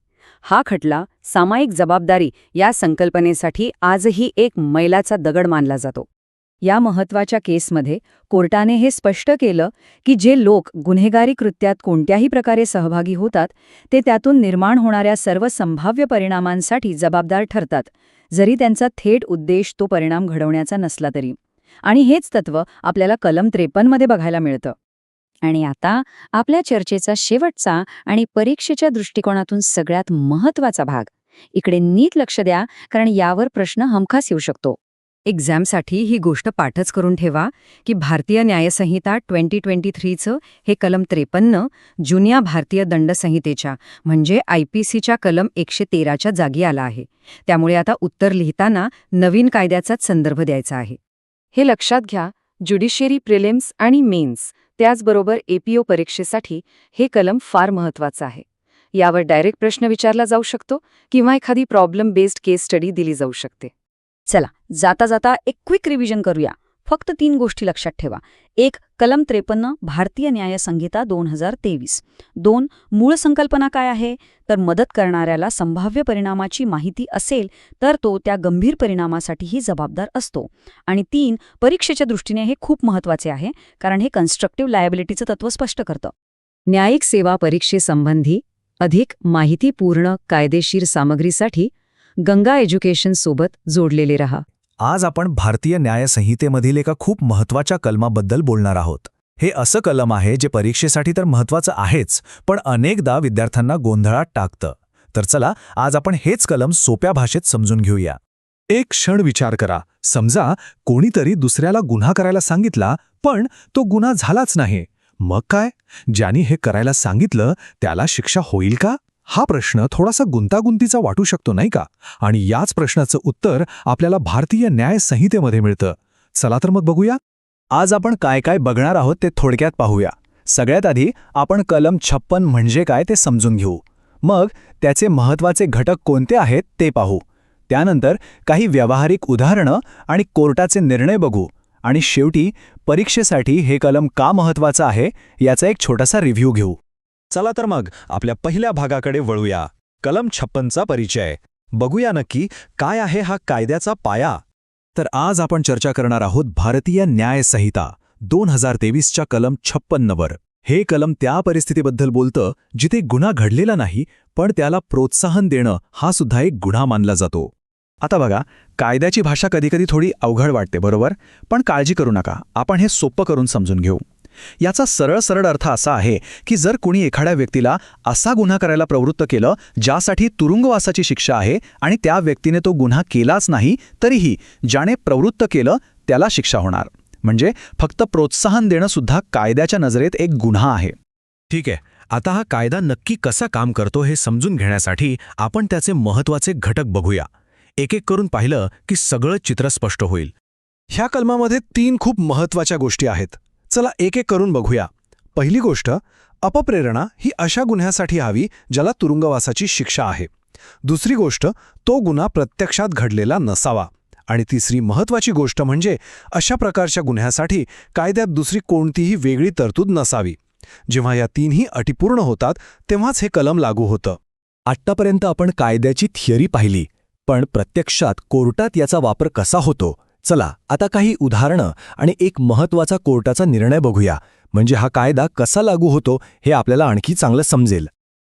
Speaker 3: हा खटला सामायिक जबाबदारी या संकल्पनेसाठी आजही एक मैलाचा दगड मानला जातो. या महत्त्वाच्या केसमध्ये कोर्टाने हे स्पष्ट केलं की जे लोक गुन्हेगारी कृत्यात कोणत्याही प्रकारे सहभागी होतात ते त्यातून निर्माण होणाऱ्या सर्व संभाव्य परिणामांसाठी जबाबदार ठरतात, जरी त्यांचा थेट उद्देश तो परिणाम घडवण्याचा नसला तरी. आणि हेच तत्व आपल्याला कलम 53 मध्ये बघायला मिळतं. आणि आता आपल्या चर्चेचा शेवटचा आणि परीक्षेच्या दृष्टिकोनातून सगळ्यात महत्त्वाचा भाग. इकडे नीट लक्ष द्या, कारण यावर प्रश्न हमखास येऊ शकतो. एक्झामसाठी ही गोष्ट पाठच करून ठेवा की भारतीय न्यायसंहिता 2023चं हे कलम 53 जुन्या भारतीय दंडसंहितेच्या म्हणजे IPCच्या कलम 113च्या जागी आला आहे. त्यामुळे आता उत्तर लिहिताना नवीन कायद्याचाच संदर्भ द्यायचा आहे. हे लक्षात घ्या, ज्युडिशियरी प्रिलिम्स आणि मेन्स त्याचबरोबर APO परीक्षेसाठी हे कलम फार महत्त्वाचं आहे. यावर डायरेक्ट प्रश्न विचारला जाऊ शकतो किंवा एखादी प्रॉब्लेम बेस्ड केस स्टडी दिली जाऊ शकते.
Speaker 5: चला जाता जाता एक क्विक रिव्हिजन करूया. फक्त 3 गोष्टी लक्षात ठेवा. 1. कलम 53 भारतीय न्याय संहिता 2023. 2. मूळ संकल्पना काय आहे, तर मदत करणाऱ्याला संभाव्य परिणामाची माहिती असेल तर तो त्या गंभीर परिणामासाठीही जबाबदार असतो. आणि 3. परीक्षेच्या दृष्टीने हे खूप महत्त्वाचे आहे, कारण हे कन्स्ट्रक्टिव्ह लायबिलिटीचं तत्त्व स्पष्ट करतं.
Speaker 3: न्यायिक सेवा परीक्षेसंबंधी अधिक माहितीपूर्ण कायदेशीर सामग्रीसाठी गंगा एज्युकेशन सोबत जोडलेले रहा.
Speaker 2: आज आपण भारतीय न्याय संहितेमधील एका खूप महत्त्वाच्या कलमाबद्दल बोलणार आहोत. हे असं कलम आहे जे परीक्षेसाठी तर महत्त्वाचं आहेच, पण अनेकदा विद्यार्थ्यांना गोंधळात टाकतं. तर चला आज आपण हेच कलम सोप्या भाषेत समजून घेऊया. एक क्षण विचार करा. समजा कोणीतरी दुसऱ्याला गुन्हा करायला सांगितला, पण तो गुन्हा झालाच नाही. मग काय? ज्याने हे करायला सांगितलं त्याला शिक्षा होईल का? हा प्रश्न थोडासा गुंतागुंतीचा वाटू शकतो नाही का? आणि याच प्रश्नाचं उत्तर आपल्याला भारतीय न्याय संहितेमध्ये मिळतं. चला तर मग बघूया. आज आपण काय काय बघणार आहोत ते थोडक्यात पाहूया. सगळ्यात आधी आपण कलम 56 म्हणजे काय ते समजून घेऊ. मग त्याचे महत्त्वाचे घटक कोणते आहेत ते पाहू. त्यानंतर काही व्यावहारिक उदाहरणं आणि कोर्टाचे निर्णय बघू. आणि शेवटी परीक्षेसाठी हे कलम का महत्त्वाचं आहे याचा एक छोटासा रिव्ह्यू घेऊ. चला तर मग आपल्या पहिल्या भागाकडे वळूया. कलम 56चा परिचय. बघूया नक्की काय आहे हा कायद्याचा पाया. तर आज आपण चर्चा करणार आहोत भारतीय न्याय संहिता 2023च्या कलम 56वर. हे कलम त्या परिस्थितीबद्दल बोलतं जिथे गुन्हा घडलेला नाही, पण त्याला प्रोत्साहन देणं हा सुद्धा एक गुन्हा मानला जातो. आता बघा, कायद्याची भाषा कधीकधी थोडी अवघड वाटते, बरोबर? पण काळजी करू नका, आपण हे सोपं करून समजून घेऊ. याचा सरळ अर्थ असा आहे की जर कोणी एखाद्या व्यक्तीला असा गुन्हा करायला प्रवृत्त केलं ज्यासाठी तुरुंगवासाची शिक्षा आहे आणि त्या व्यक्तीने तो गुन्हा केलाच नाही, तरीही ज्याने प्रवृत्त केलं त्याला शिक्षा होणार. म्हणजे फक्त प्रोत्साहन देणं सुद्धा कायद्याच्या नजरेत एक गुन्हा आहे. ठीक आहे, आता हा कायदा नक्की कसा काम करतो हे समजून घेण्यासाठी आपण त्याचे महत्त्वाचे घटक बघूया. एक एक करून पाहिलं की सगळं चित्र स्पष्ट होईल. ह्या कलमामध्ये 3 खूप महत्त्वाच्या गोष्टी आहेत. चला एक एक करून बघूया. पहिली गोष्ट, अपप्रेरणा ही अशा गुन्ह्यासाठी हवी ज्याला तुरुंगवासाची शिक्षा आहे. दुसरी गोष्ट, तो गुन्हा प्रत्यक्षात घडलेला नसावा. आणि तिसरी महत्त्वाची गोष्ट म्हणजे अशा प्रकारच्या गुन्ह्यासाठी कायद्यात दुसरी कोणतीही वेगळी तरतूद नसावी. जेव्हा या 3ही अटी पूर्ण होतात तेव्हाच हे कलम लागू होतं. आत्तापर्यंत आपण कायद्याची थिअरी पाहिली, पण प्रत्यक्षात कोर्टात याचा वापर कसा होतो? चला आता काही उदाहरणं आणि एक महत्त्वाचा कोर्टाचा निर्णय बघूया. म्हणजे हा कायदा कसा लागू होतो हे आपल्याला आणखी चांगलं समजेल.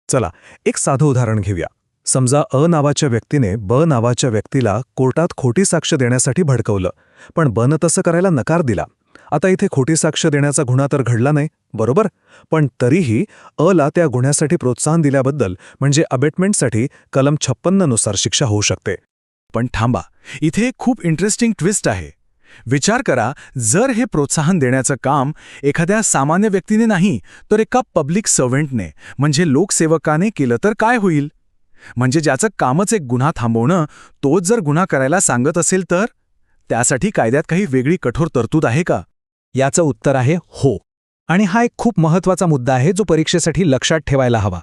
Speaker 2: चला एक साधं उदाहरण घेऊया. समजा अ नावाच्या व्यक्तीने ब नावाच्या व्यक्तीला कोर्टात खोटी साक्ष देण्यासाठी भडकवलं, पण बनं तसं करायला नकार दिला. आता इथे खोटी साक्ष देण्याचा गुन्हा तर घडला नाही, बरोबर? पण तरीही अला त्या गुन्ह्यासाठी प्रोत्साहन दिल्याबद्दल म्हणजे अबेटमेंटसाठी कलम 56 नुसार शिक्षा होऊ शकते. पण थांबा, इथे एक खूप इंटरेस्टिंग ट्विस्ट आहे. विचार करा, जर हे प्रोत्साहन देण्याचं काम एखाद्या सामान्य व्यक्तीने नाही तर एका पब्लिक सर्व्हंटने म्हणजे लोकसेवकाने केलं तर काय होईल? म्हणजे ज्याचं कामच एक गुन्हा थांबवणं, तोच जर गुन्हा करायला सांगत असेल तर त्यासाठी कायद्यात काही वेगळी कठोर तरतूद आहे का? याचं उत्तर आहे हो. आणि हा एक खूप महत्त्वाचा मुद्दा आहे जो परीक्षेसाठी लक्षात ठेवायला हवा.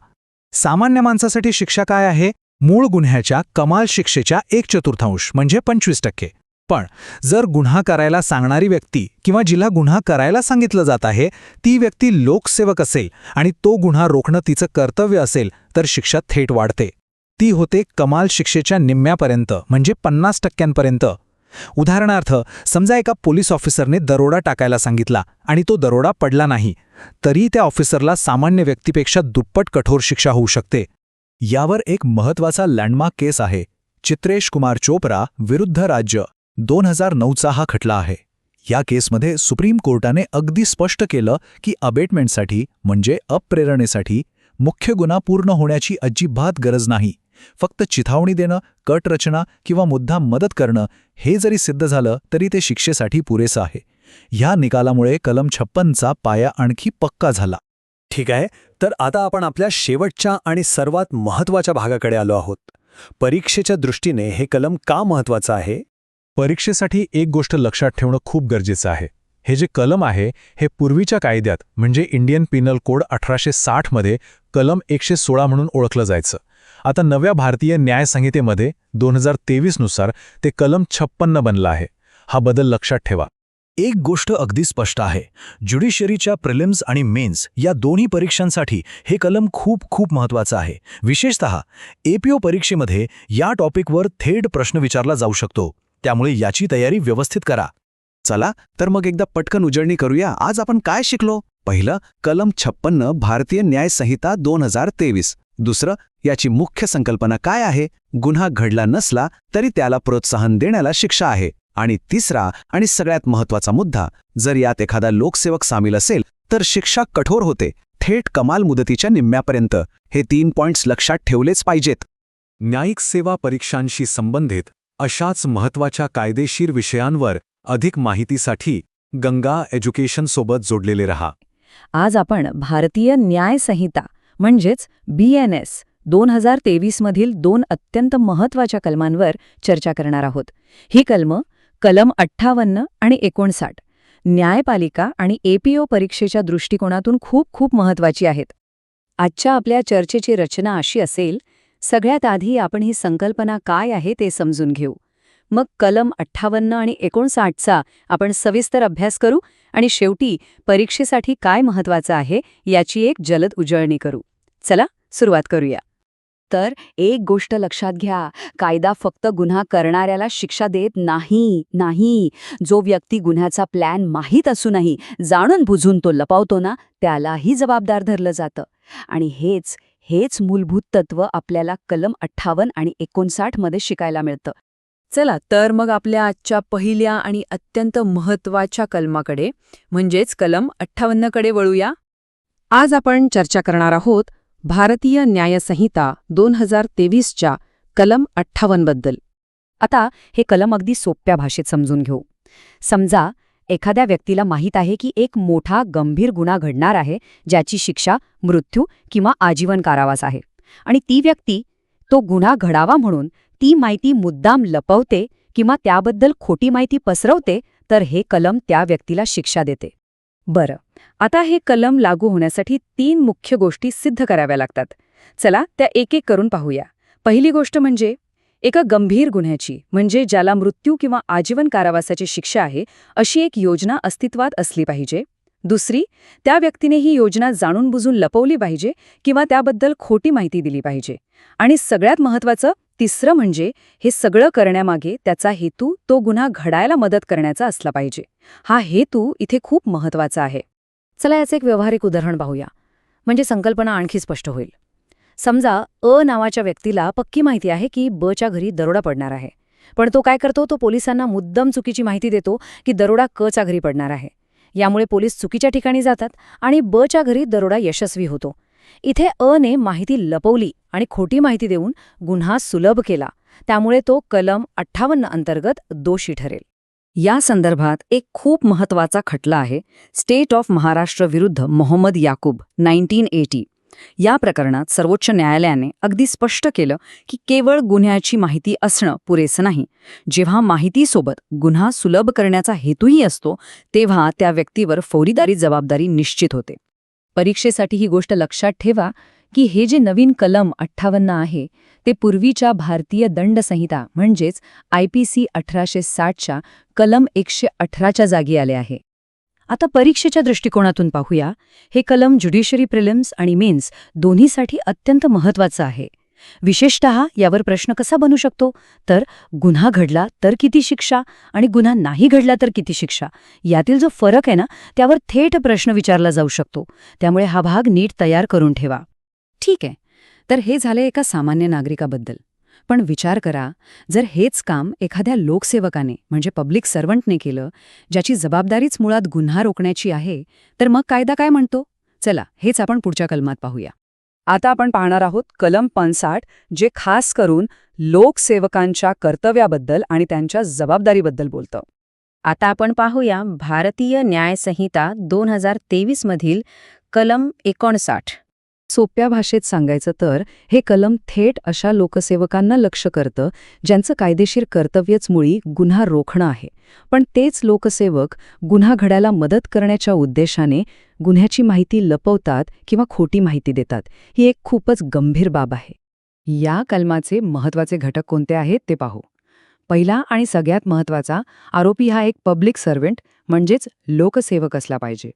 Speaker 2: सामान्य माणसासाठी शिक्षा काय आहे? मूळ गुन्ह्याच्या कमाल शिक्षेच्या 1/4 म्हणजे 25%. पण जर गुन्हा करायला सांगणारी व्यक्ती किंवा जिला गुन्हा करायला सांगितलं जात आहे ती व्यक्ती लोकसेवक असेल आणि तो गुन्हा रोखणं तिचं कर्तव्य असेल तर शिक्षा थेट वाढते. ती होते कमाल शिक्षेच्या निम्म्यापर्यंत म्हणजे 50%पर्यंत. उदाहरणार्थ, समजा एका पोलीस ऑफिसरने दरोडा टाकायला सांगितला आणि तो दरोडा पडला नाही, तरी त्या ऑफिसरला सामान्य व्यक्तीपेक्षा दुप्पट कठोर शिक्षा होऊ शकते. यावर एक महत्त्वाचा लँडमार्क केस आहे, चित्रेश कुमार चोप्रा विरुद्ध राज्य 2009चा हा खटला आहे. या केसमध्ये सुप्रीम कोर्टाने अगदी स्पष्ट केलं की अबेटमेंटसाठी म्हणजे अपप्रेरणेसाठी मुख्य गुन्हा पूर्ण होण्याची अजिबात गरज नाही. फक्त चिथावणी देणं, कट रचना किंवा मुद्दाम मदत करणं हे जरी सिद्ध झालं तरी ते शिक्षेसाठी पुरेसं आहे. ह्या निकालामुळे कलम 56चा पाया आणखी पक्का झाला. ठीक आहे, तर आता आपण आपल्या शेवटच्या आणि सर्वात महत्त्वाच्या भागाकडे आलो आहोत. परीक्षेच्या दृष्टीने हे कलम का महत्त्वाचं आहे? परीक्षेसाठी एक गोष्ट लक्षात ठेवणं खूप गरजेचं आहे. हे जे कलम आहे हे पूर्वीच्या कायद्यात म्हणजे इंडियन पिनल कोड 1860 मध्ये कलम 116 म्हणून ओळखलं जायचं. आता नव्या भारतीय न्याय संहितेमध्ये 2023 नुसार ते कलम 56 बनलं आहे. हा बदल लक्षात ठेवा.
Speaker 6: एक गोष्ट अगदी स्पष्ट आहे, ज्युडिशरीच्या प्रिलिम्स आणि मेन्स या दोन्ही परीक्षांसाठी हे कलम खूप महत्त्वाचं आहे. विशेषतः एपीओ परीक्षेमध्ये या टॉपिकवर थेट प्रश्न विचारला जाऊ शकतो, त्यामुळे याची तयारी व्यवस्थित करा.
Speaker 7: चला तर मग एकदा पटकन उजळणी करूया. आज आपण काय शिकलो? पहिलं, कलम 56 भारतीय न्याय संहिता 2023. दुसरं, याची मुख्य संकल्पना काय आहे? गुन्हा घडला नसला तरी त्याला प्रोत्साहन देण्याला शिक्षा आहे. आणि तिसरा आणि सगळ्यात महत्त्वाचा मुद्दा, जर यात एखादा लोकसेवक सामील असेल तर शिक्षा कठोर होते, थेट कमाल मुदतीच्या निम्म्यापर्यंत. हे 3 पॉइंट्स लक्षात ठेवलेच पाहिजेत.
Speaker 2: न्यायिक सेवा परीक्षांशी संबंधित अशाच महत्त्वाच्या कायदेशीर विषयांवर अधिक माहितीसाठी गंगा एज्युकेशन सोबत जोडलेले रहा.
Speaker 3: आज आपण भारतीय न्याय संहिता म्हणजेच BNS 2023 मधील 2 अत्यंत महत्त्वाच्या कलमांवर चर्चा करणार आहोत. ही कलम 58 आणि 59 न्यायपालिका आणि APO परीक्षेच्या दृष्टिकोनातून खूप महत्त्वाची आहेत. आजच्या आपल्या चर्चेची रचना अशी असेल: सगळ्यात आधी आपण ही संकल्पना काय आहे ते समजून घेऊ. मग कलम 58 आणि 59चा आपण सविस्तर अभ्यास करू आणि शेवटी परीक्षेसाठी काय महत्त्वाचं आहे याची एक जलद उजळणी करू. चला सुरुवात करूया. तर एक गोष्ट लक्षात घ्या, कायदा फक्त गुन्हा करणाऱ्याला शिक्षा देत नाही. जो व्यक्ती गुन्ह्याचा प्लॅन माहीत असूनही जाणून बुजून तो लपवतो ना, त्यालाही जबाबदार धरलं जातं. आणि हेच मूलभूत तत्व आपल्याला कलम 58 आणि 59 मध्ये शिकायला मिळतं. चला तर मग आपल्या आजच्या पहिल्या आणि अत्यंत महत्त्वाच्या कलमाकडे म्हणजेच कलम 58 कडे वळूया. आज आपण चर्चा करणार आहोत भारतीय न्याय संहिता 2023च्या कलम 58 बद्दल.
Speaker 5: आता हे कलम अगदी सोप्या भाषेत समजून घेऊ. समजा एखाद्या व्यक्तीला माहीत आहे की एक मोठा गंभीर गुन्हा घडणार आहे, ज्याची शिक्षा मृत्यू किंवा आजीवन कारावास आहे, आणि ती व्यक्ती तो गुन्हा घडावा म्हणून ती माहिती मुद्दाम लपवते किंवा त्याबद्दल खोटी माहिती पसरवते, तर हे कलम त्या व्यक्तीला शिक्षा देते. बरं, आता हे कलम लागू होण्यासाठी 3 मुख्य गोष्टी सिद्ध कराव्या लागतात. चला त्या एक एक करून पाहूया. पहिली गोष्ट म्हणजे एका गंभीर गुन्ह्याची म्हणजे ज्याला मृत्यू किंवा आजीवन कारावासाची शिक्षा आहे अशी एक योजना अस्तित्वात असली पाहिजे. दुसरी, त्या व्यक्तीने ही योजना जाणून बुजून लपवली पाहिजे किंवा त्याबद्दल खोटी माहिती दिली पाहिजे. आणि सगळ्यात महत्त्वाचं तिसरं म्हणजे हे सगळं करण्यामागे त्याचा हेतू तो गुन्हा घडायला मदत करण्याचा असला पाहिजे. हा हेतू इथे खूप महत्त्वाचा आहे. चला याचं एक व्यावहारिक उदाहरण पाहूया, म्हणजे संकल्पना आणखी स्पष्ट होईल. समजा नावाच्या व्यक्तीला पक्की माहिती आहे की च्या घरी दरोडा पडणार आहे, पण तो काय करतो, तो पोलिसांना मुद्दाम चुकीची माहिती देतो की दरोडा च्या घरी पडणार आहे. यामुळे पोलीस चुकीच्या ठिकाणी जातात आणि च्या घरी दरोडा यशस्वी होतो. इथे ने माहिती लपवली आणि खोटी माहिती देऊन गुन्हा सुलभ केला, त्यामुळे तो कलम 58 अंतर्गत दोषी ठरेल. या संदर्भात एक खूप महत्त्वाचा खटला आहे, स्टेट ऑफ महाराष्ट्र विरुद्ध मोहम्मद याकूब 1980. या प्रकरणात सर्वोच्च न्यायालयाने अगदी स्पष्ट केलं की केवळ गुन्ह्याची माहिती असणं पुरेसं नाही. जेव्हा माहितीसोबत गुन्हा सुलभ करण्याचा हेतूही असतो, तेव्हा त्या व्यक्तीवर फौजदारी जबाबदारी निश्चित होते. परीक्षेसाठी ही गोष्ट लक्षात ठेवा की हे जे नवीन कलम 58 आहे ते पूर्वीच्या भारतीय दंड संहिता म्हणजेच IPC 1860च्या कलम 118च्या जागी आले आहे. आता परीक्षेच्या दृष्टिकोनातून पाहूया. हे कलम ज्युडिशरी प्रिलिम्स आणि मेन्स दोन्हीसाठी अत्यंत महत्त्वाचं आहे. विशेषतः यावर प्रश्न कसा बनू शकतो, तर गुन्हा घडला तर किती शिक्षा आणि गुन्हा नाही घडला तर किती शिक्षा, यातील जो फरक आहे ना, त्यावर थेट प्रश्न विचारला जाऊ शकतो. त्यामुळे हा भाग नीट तयार करून ठेवा. ठीक आहे, तर हे झाले एका सामान्य नागरिकाबद्दल. पण विचार करा, जर हेच काम एखाद्या लोकसेवकाने म्हणजे पब्लिक सर्वंटने केलं, ज्याची जबाबदारीच मुळात गुन्हा रोखण्याची आहे, तर मग कायदा काय म्हणतो? चला हेच आपण पुढच्या कलमात पाहूया. आता आपण पाहणार आहोत कलम 59, जे खास करून लोकसेवकांच्या कर्तव्याबद्दल आणि त्यांच्या जबाबदारीबद्दल बोलतं. आता आपण पाहूया भारतीय न्याय संहिता 2023 मधील कलम 59.
Speaker 3: सोप्या भाषेत सांगायचं तर हे कलम थेट अशा लोकसेवकांना लक्ष्य करतं ज्यांचं कायदेशीर कर्तव्यच मुळी गुन्हा रोखणं आहे. पण तेच लोकसेवक गुन्हा घडायला मदत करण्याच्या उद्देशाने गुन्ह्याची माहिती लपवतात किंवा खोटी माहिती देतात. ही एक खूपच गंभीर बाब आहे. या कलमाचे महत्त्वाचे घटक कोणते आहेत ते पाहू. पहिला आणि सगळ्यात महत्त्वाचा, आरोपी हा एक पब्लिक सर्व्हंट म्हणजेच लोकसेवक असला पाहिजे.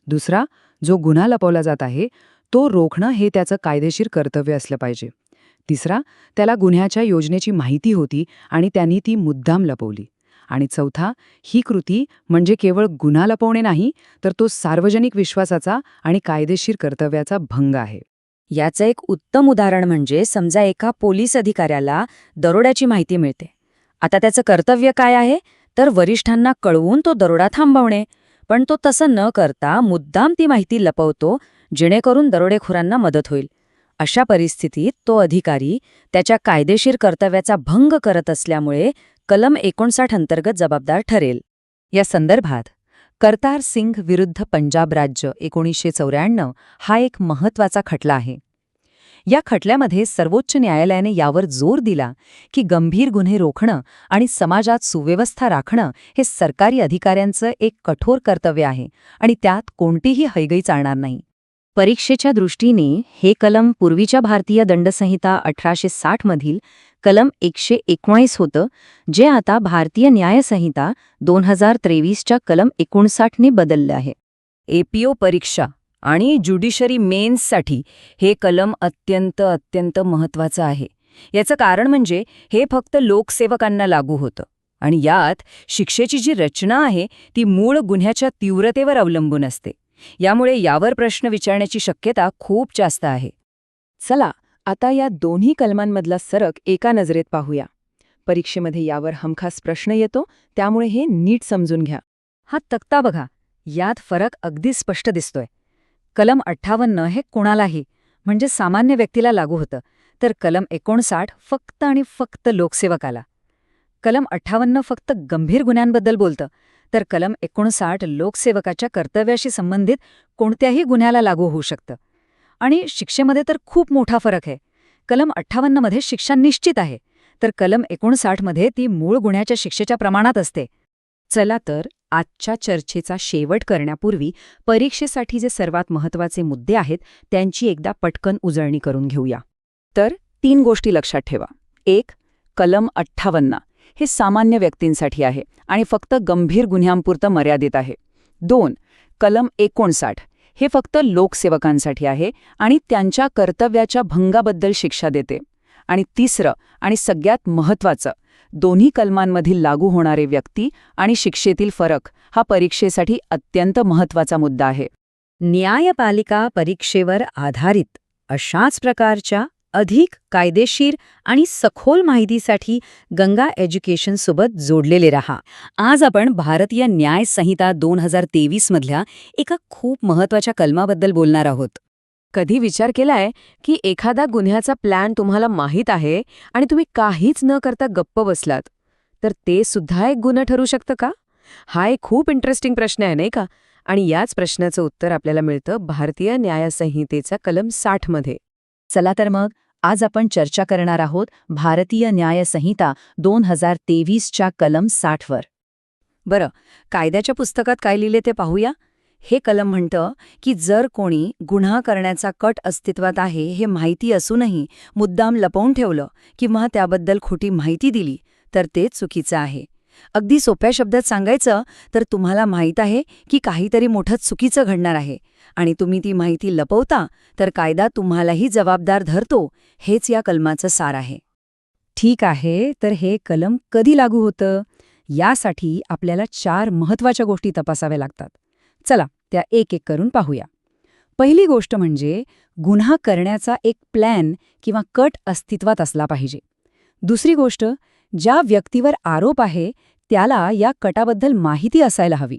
Speaker 3: दुसरा, जो गुन्हा लपवला जात आहे तो रोखणं हे त्याचं कायदेशीर कर्तव्य असलं पाहिजे. तिसरा, त्याला गुन्ह्याच्या योजनेची माहिती होती आणि त्यांनी ती मुद्दाम लपवली. आणि चौथा, ही कृती म्हणजे केवळ गुन्हा लपवणे नाही तर तो सार्वजनिक विश्वासाचा आणि कायदेशीर कर्तव्याचा भंग आहे.
Speaker 5: याचं एक उत्तम उदाहरण म्हणजे समजा एका पोलीस अधिकाऱ्याला दरोड्याची माहिती मिळते. आता त्याचं कर्तव्य काय आहे तर वरिष्ठांना कळवून तो दरोडा थांबवणे. पण तो तसं न करता मुद्दाम ती माहिती लपवतो जेणेकरून दरोडेखोरांना मदत होईल. अशा परिस्थितीत तो अधिकारी त्याच्या कायदेशीर कर्तव्याचा भंग करत असल्यामुळे कलम 59 अंतर्गत जबाबदार ठरेल.
Speaker 4: या संदर्भात करतार सिंग विरुद्ध पंजाब राज्य 1994 हा एक महत्त्वाचा खटला आहे. या खटल्यामध्ये सर्वोच्च न्यायालयाने यावर जोर दिला की गंभीर गुन्हे रोखणं आणि समाजात सुव्यवस्था राखणं हे सरकारी अधिकाऱ्यांचं एक कठोर कर्तव्य आहे आणि त्यात कोणतीही हयगई चालणार नाही.
Speaker 5: परीक्षेच्या दृष्टीने हे कलम पूर्वीच्या भारतीय दंडसंहिता 1860 मधील कलम 119 होतं, जे आता भारतीय न्यायसंहिता 2023च्या कलम 59 ने बदललं आहे.
Speaker 3: एपीओ परीक्षा आणि ज्युडिशरी मेन्ससाठी हे कलम अत्यंत महत्त्वाचं आहे. याचं कारण म्हणजे हे फक्त लोकसेवकांना लागू होतं आणि यात शिक्षेची जी रचना आहे ती मूळ गुन्ह्याच्या तीव्रतेवर अवलंबून असते. यामुळे यावर प्रश्न विचारण्याची शक्यता खूप जास्त आहे.
Speaker 4: चला आता या दोन्ही कलमांमधला फरक एका नजरेत पाहूया. परीक्षेमध्ये यावर हमखास प्रश्न येतो, त्यामुळे हे नीट समजून घ्या.
Speaker 5: हा तक्ता बघा, यात फरक अगदी स्पष्ट दिसतोय. कलम 58 हे कोणालाही म्हणजे सामान्य व्यक्तीला लागू होतं, तर कलम 59 फक्त आणि फक्त लोकसेवकाला. कलम 58 फक्त गंभीर गुन्ह्यांबद्दल बोलतं, तर कलम 59 लोकसेवकाच्या कर्तव्याशी संबंधित कोणत्याही गुन्ह्याला लागू होऊ शकतं. आणि शिक्षेमध्ये तर खूप मोठा फरक आहे. कलम 58 मध्ये शिक्षा निश्चित आहे, तर कलम 59 मध्ये ती मूळ गुन्ह्याच्या शिक्षेच्या प्रमाणात असते.
Speaker 4: चला तर आजच्या चर्चेचा शेवट करण्यापूर्वी परीक्षेसाठी जे सर्वात महत्त्वाचे मुद्दे आहेत त्यांची एकदा पटकन उजळणी करून घेऊया. तर 3 गोष्टी लक्षात ठेवा. 1. कलम 58 हे सामान्य व्यक्तींसाठी आहे आणि फक्त गंभीर गुन्ह्यांपुरतं मर्यादित आहे. 2. कलम 59 हे फक्त लोकसेवकांसाठी आहे आणि त्यांच्या कर्तव्याच्या भंगाबद्दल शिक्षा देते. आणि 3रं आणि सगळ्यात महत्त्वाचं, दोन्ही कलमांमधील लागू होणारे व्यक्ती आणि शिक्षेतील फरक हा परीक्षेसाठी अत्यंत महत्त्वाचा मुद्दा आहे.
Speaker 5: न्यायपालिका परीक्षेवर आधारित अशाच प्रकारच्या अधिक कायदेशीर आणि सखोल माहितीसाठी गंगा एज्युकेशन सोबत जोडलेले रहा. आज आपण भारतीय न्याय संहिता 2023 मधल्या एका खूप महत्त्वाच्या कलमाबद्दल बोलणार आहोत.
Speaker 1: कधी विचार केलाय की एखादा गुन्ह्याचा प्लॅन तुम्हाला माहीत आहे आणि तुम्ही काहीच न करता गप्प बसलात, तर ते सुद्धा एक गुन्हा ठरू शकतं का? हा एक खूप इंटरेस्टिंग प्रश्न आहे, नाही का? आणि याच प्रश्नाचं उत्तर आपल्याला मिळतं भारतीय न्यायसंहितेचा कलम 60 मध्ये.
Speaker 4: चला तर मग आज आपण चर्चा करणार आहोत भारतीय न्यायसंहिता 2023च्या कलम 60 वर.
Speaker 5: बरं, कायद्याच्या पुस्तकात काय लिहिले ते पाहूया. हे कलम म्हणतं की जर कोणी गुन्हा करण्याचा कट अस्तित्वात आहे हे माहिती असूनही मुद्दाम लपवून ठेवलं किंवा त्याबद्दल खोटी माहिती दिली तर ते चुकीचं आहे. अगदी सोप्या शब्दात सांगायचं तर तुम्हाला माहीत आहे की काहीतरी मोठं चुकीचं घडणार आहे आणि तुम्ही ती माहिती लपवता तर कायदा तुम्हालाही जबाबदार धरतो. हेच या कलमाचं सार आहे.
Speaker 3: ठीक आहे, तर हे कलम कधी लागू होतं? यासाठी आपल्याला 4 महत्त्वाच्या गोष्टी तपासाव्या लागतात. चला त्या एक एक करून पाहूया. पहिली गोष्ट म्हणजे गुन्हा करण्याचा एक प्लॅन किंवा कट अस्तित्वात असला पाहिजे. दुसरी गोष्ट, ज्या व्यक्तीवर आरोप आहे त्याला या कटाबद्दल माहिती असायला हवी.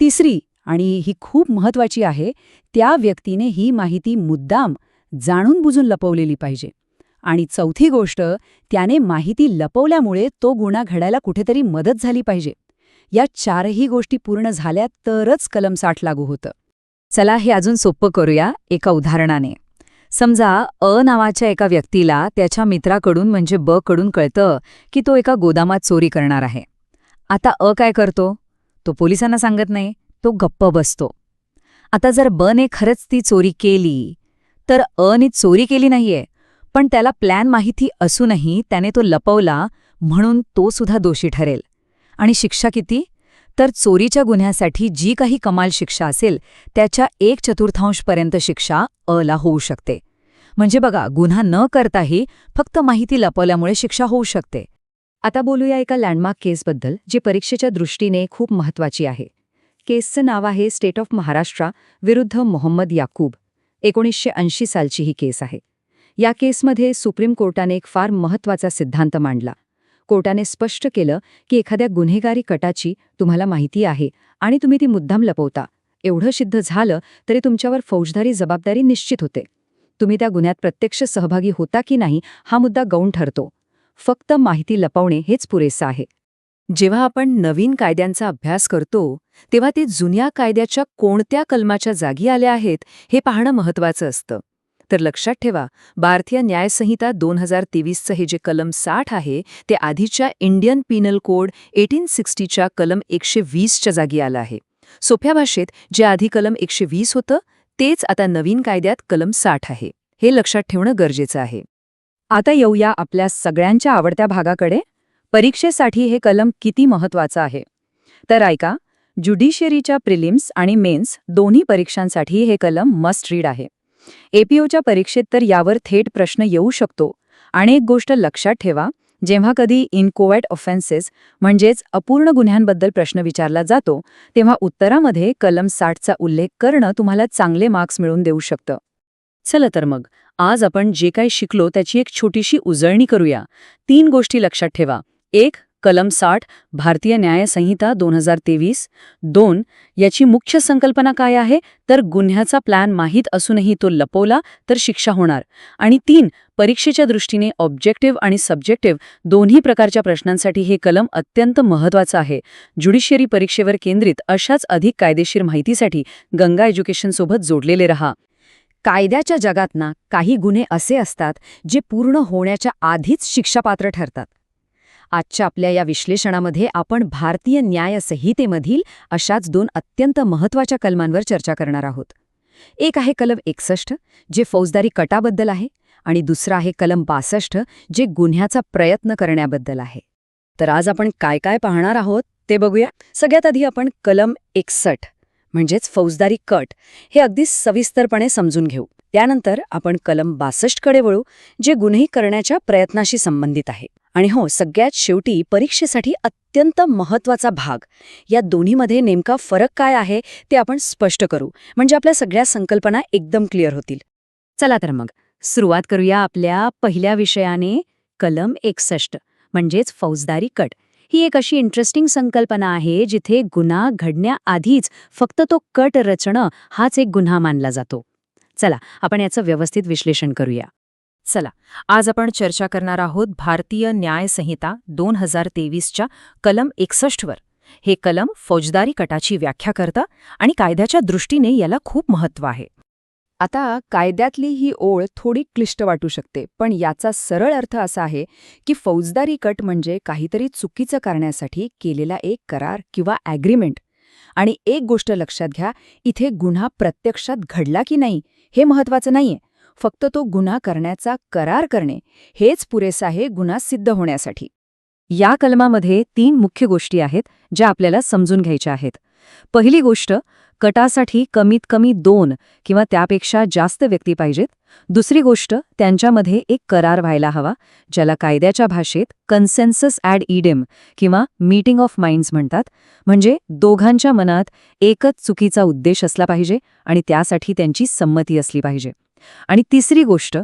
Speaker 3: तिसरी आणि ही खूप महत्त्वाची आहे, त्या व्यक्तीने ही माहिती मुद्दाम जाणून बुजून लपवलेली पाहिजे. आणि चौथी गोष्ट, त्याने माहिती लपवल्यामुळे तो गुन्हा घडायला कुठेतरी मदत झाली पाहिजे. या 4ही गोष्टी पूर्ण झाल्या तरच कलम 60 लागू होतं.
Speaker 5: चला हे अजून सोपं करूया एका उदाहरणाने.
Speaker 3: समजा नावाच्या एका व्यक्तीला त्याच्या मित्राकडून म्हणजे कडून कळतं की तो एका गोदामात चोरी करणार आहे. आता काय करतो? तो पोलिसांना सांगत नाही, तो गप्प बसतो. आता जर ने खरंच ती चोरी केली तर ने चोरी केली नाहीये, पण त्याला प्लॅन माहिती असूनही त्याने तो लपवला म्हणून तो सुद्धा दोषी ठरेल. आणि शिक्षा किती? तर चोरीच्या गुन्ह्यासाठी जी काही कमाल शिक्षा असेल त्याच्या 1/4 शिक्षा ला होऊ शकते. म्हणजे बघा, गुन्हा न करताही फक्त माहिती लपवल्यामुळे शिक्षा होऊ शकते. आता बोलूया एका लँडमार्क केसबद्दल जी परीक्षेच्या दृष्टीने खूप महत्त्वाची आहे. केसचं नाव आहे स्टेट ऑफ महाराष्ट्र विरुद्ध मोहम्मद याकूब. 1980 सालची ही केस आहे. या केसमध्ये सुप्रीम कोर्टाने एक फार महत्त्वाचा सिद्धांत मांडला. कोर्टाने स्पष्ट केलं की एखाद्या गुन्हेगारी कटाची तुम्हाला माहिती आहे आणि तुम्ही ती मुद्दाम लपवता, एवढं सिद्ध झालं तरी तुमच्यावर फौजदारी जबाबदारी निश्चित होते. तुम्ही त्या गुन्ह्यात प्रत्यक्ष सहभागी होता की नाही हा मुद्दा गौण ठरतो. फक्त माहिती लपवणे हेच पुरेसं आहे. जेव्हा आपण नवीन कायद्यांचा अभ्यास करतो तेव्हा ते जुन्या कायद्याच्या कोणत्या कलमाच्या जागी आल्या आहेत हे पाहणं महत्त्वाचं असतं. तर लक्षात ठेवा, भारतीय न्यायसंहिता 2023चं हे जे कलम 60 आहे ते आधीच्या इंडियन पिनल कोड 1860च्या कलम 120च्या जागी आलं आहे. सोप्या भाषेत जे आधी कलम 120 होतं तेच आता नवीन कायद्यात कलम 60 आहे. हे लक्षात ठेवणं गरजेचं आहे. आता येऊया आपल्या सगळ्यांच्या आवडत्या भागाकडे, परीक्षेसाठी हे कलम किती महत्त्वाचं आहे. तर ऐका, ज्युडिशियरीच्या प्रिलिम्स आणि मेन्स दोन्ही परीक्षांसाठी हे कलम मस्ट रीड आहे. एपीओच्या परीक्षेत तर यावर थेट प्रश्न येऊ शकतो. आणि एक गोष्ट लक्षात ठेवा, जेव्हा कधी इनकोवॅट ऑफेन्सेस म्हणजेच अपूर्ण गुन्ह्यांबद्दल प्रश्न विचारला जातो तेव्हा उत्तरामध्ये कलम 60चा उल्लेख करणं तुम्हाला चांगले मार्क्स मिळवून देऊ शकतं. चला तर मग, आज आपण जे काही शिकलो त्याची एक छोटीशी उजळणी करूया. 3 गोष्टी लक्षात ठेवा. 1. कलम 60 भारतीय न्यायसंहिता 2023. 2. याची मुख्य संकल्पना काय आहे, तर गुन्ह्याचा प्लॅन माहीत असूनही तो लपवला तर शिक्षा होणार. आणि 3. परीक्षेच्या दृष्टीने ऑब्जेक्टिव्ह आणि सब्जेक्टिव्ह दोन्ही प्रकारच्या प्रश्नांसाठी हे कलम अत्यंत महत्त्वाचं आहे. ज्युडिशियरी परीक्षेवर केंद्रित अशाच अधिक कायदेशीर माहितीसाठी गंगा एज्युकेशनसोबत जोडलेले रहा. कायद्याच्या जगात ना काही गुन्हे असे असतात जे पूर्ण होण्याच्या आधीच शिक्षापात्र ठरतात. आजच्या आपल्या या विश्लेषणामध्ये आपण भारतीय न्यायसंहितेमधील अशाच 2 अत्यंत महत्त्वाच्या कलमांवर चर्चा करणार आहोत. एक आहे कलम 61 जे फौजदारी कटाबद्दल आहे आणि दुसरा आहे कलम 62 जे गुन्ह्याचा प्रयत्न करण्याबद्दल आहे. तर आज आपण काय काय पाहणार आहोत ते बघूया. सगळ्यात आधी आपण कलम 61 म्हणजेच फौजदारी कट हे अगदी सविस्तरपणे समजून घेऊ. त्यानंतर आपण कलम 62 कडे वळू जे गुन्हे करण्याच्या प्रयत्नाशी संबंधित आहे. आणि हो, सगळ्यात शेवटी परीक्षेसाठी अत्यंत महत्त्वाचा भाग, या दोन्हीमध्ये नेमका फरक काय आहे ते आपण स्पष्ट करू, म्हणजे आपल्या सगळ्या संकल्पना एकदम क्लिअर होतील. चला तर मग सुरुवात करूया आपल्या पहिल्या विषयाने, कलम 61 म्हणजेच फौजदारी कट. ही एक अशी इंटरेस्टिंग संकल्पना आहे जिथे गुन्हा घडण्याआधीच फक्त तो कट रचणं हाच एक गुन्हा मानला जातो. चला आपण याचं व्यवस्थित विश्लेषण करूया. चला, आज आपण चर्चा करणार आहोत भारतीय न्यायसंहिता 2023च्या कलम 61 वर. हे कलम फौजदारी कटाची व्याख्या करतं आणि कायद्याच्या दृष्टीने याला खूप महत्त्व आहे. आता कायद्यातली ही ओळ थोडी क्लिष्ट वाटू शकते, पण याचा सरळ अर्थ असा आहे की फौजदारी कट म्हणजे काहीतरी चुकीचं करण्यासाठी केलेला एक करार किंवा ॲग्रीमेंट. आणि एक गोष्ट लक्षात घ्या, इथे गुन्हा प्रत्यक्षात घडला की नाही हे महत्त्वाचं नाहीये, फक्त तो गुन्हा करण्याचा करार करणे हेच पुरेसं आहे गुन्हा सिद्ध होण्यासाठी. या कलमामध्ये 3 मुख्य गोष्टी आहेत ज्या आपल्याला समजून घ्यायच्या आहेत. पहिली गोष्ट, कटासाठी कमीत कमी 2 किंवा त्यापेक्षा जास्त व्यक्ती पाहिजेत. दुसरी गोष्ट, त्यांच्यामध्ये एक करार व्हायला हवा, ज्याला कायद्याच्या भाषेत कन्सेन्सस ॲड इडेम किंवा मीटिंग ऑफ माइंड्स म्हणतात. म्हणजे दोघांच्या मनात एकच चुकीचा उद्देश असला पाहिजे आणि त्यासाठी त्यांची संमती असली पाहिजे. आणि तिसरी गोष्ट,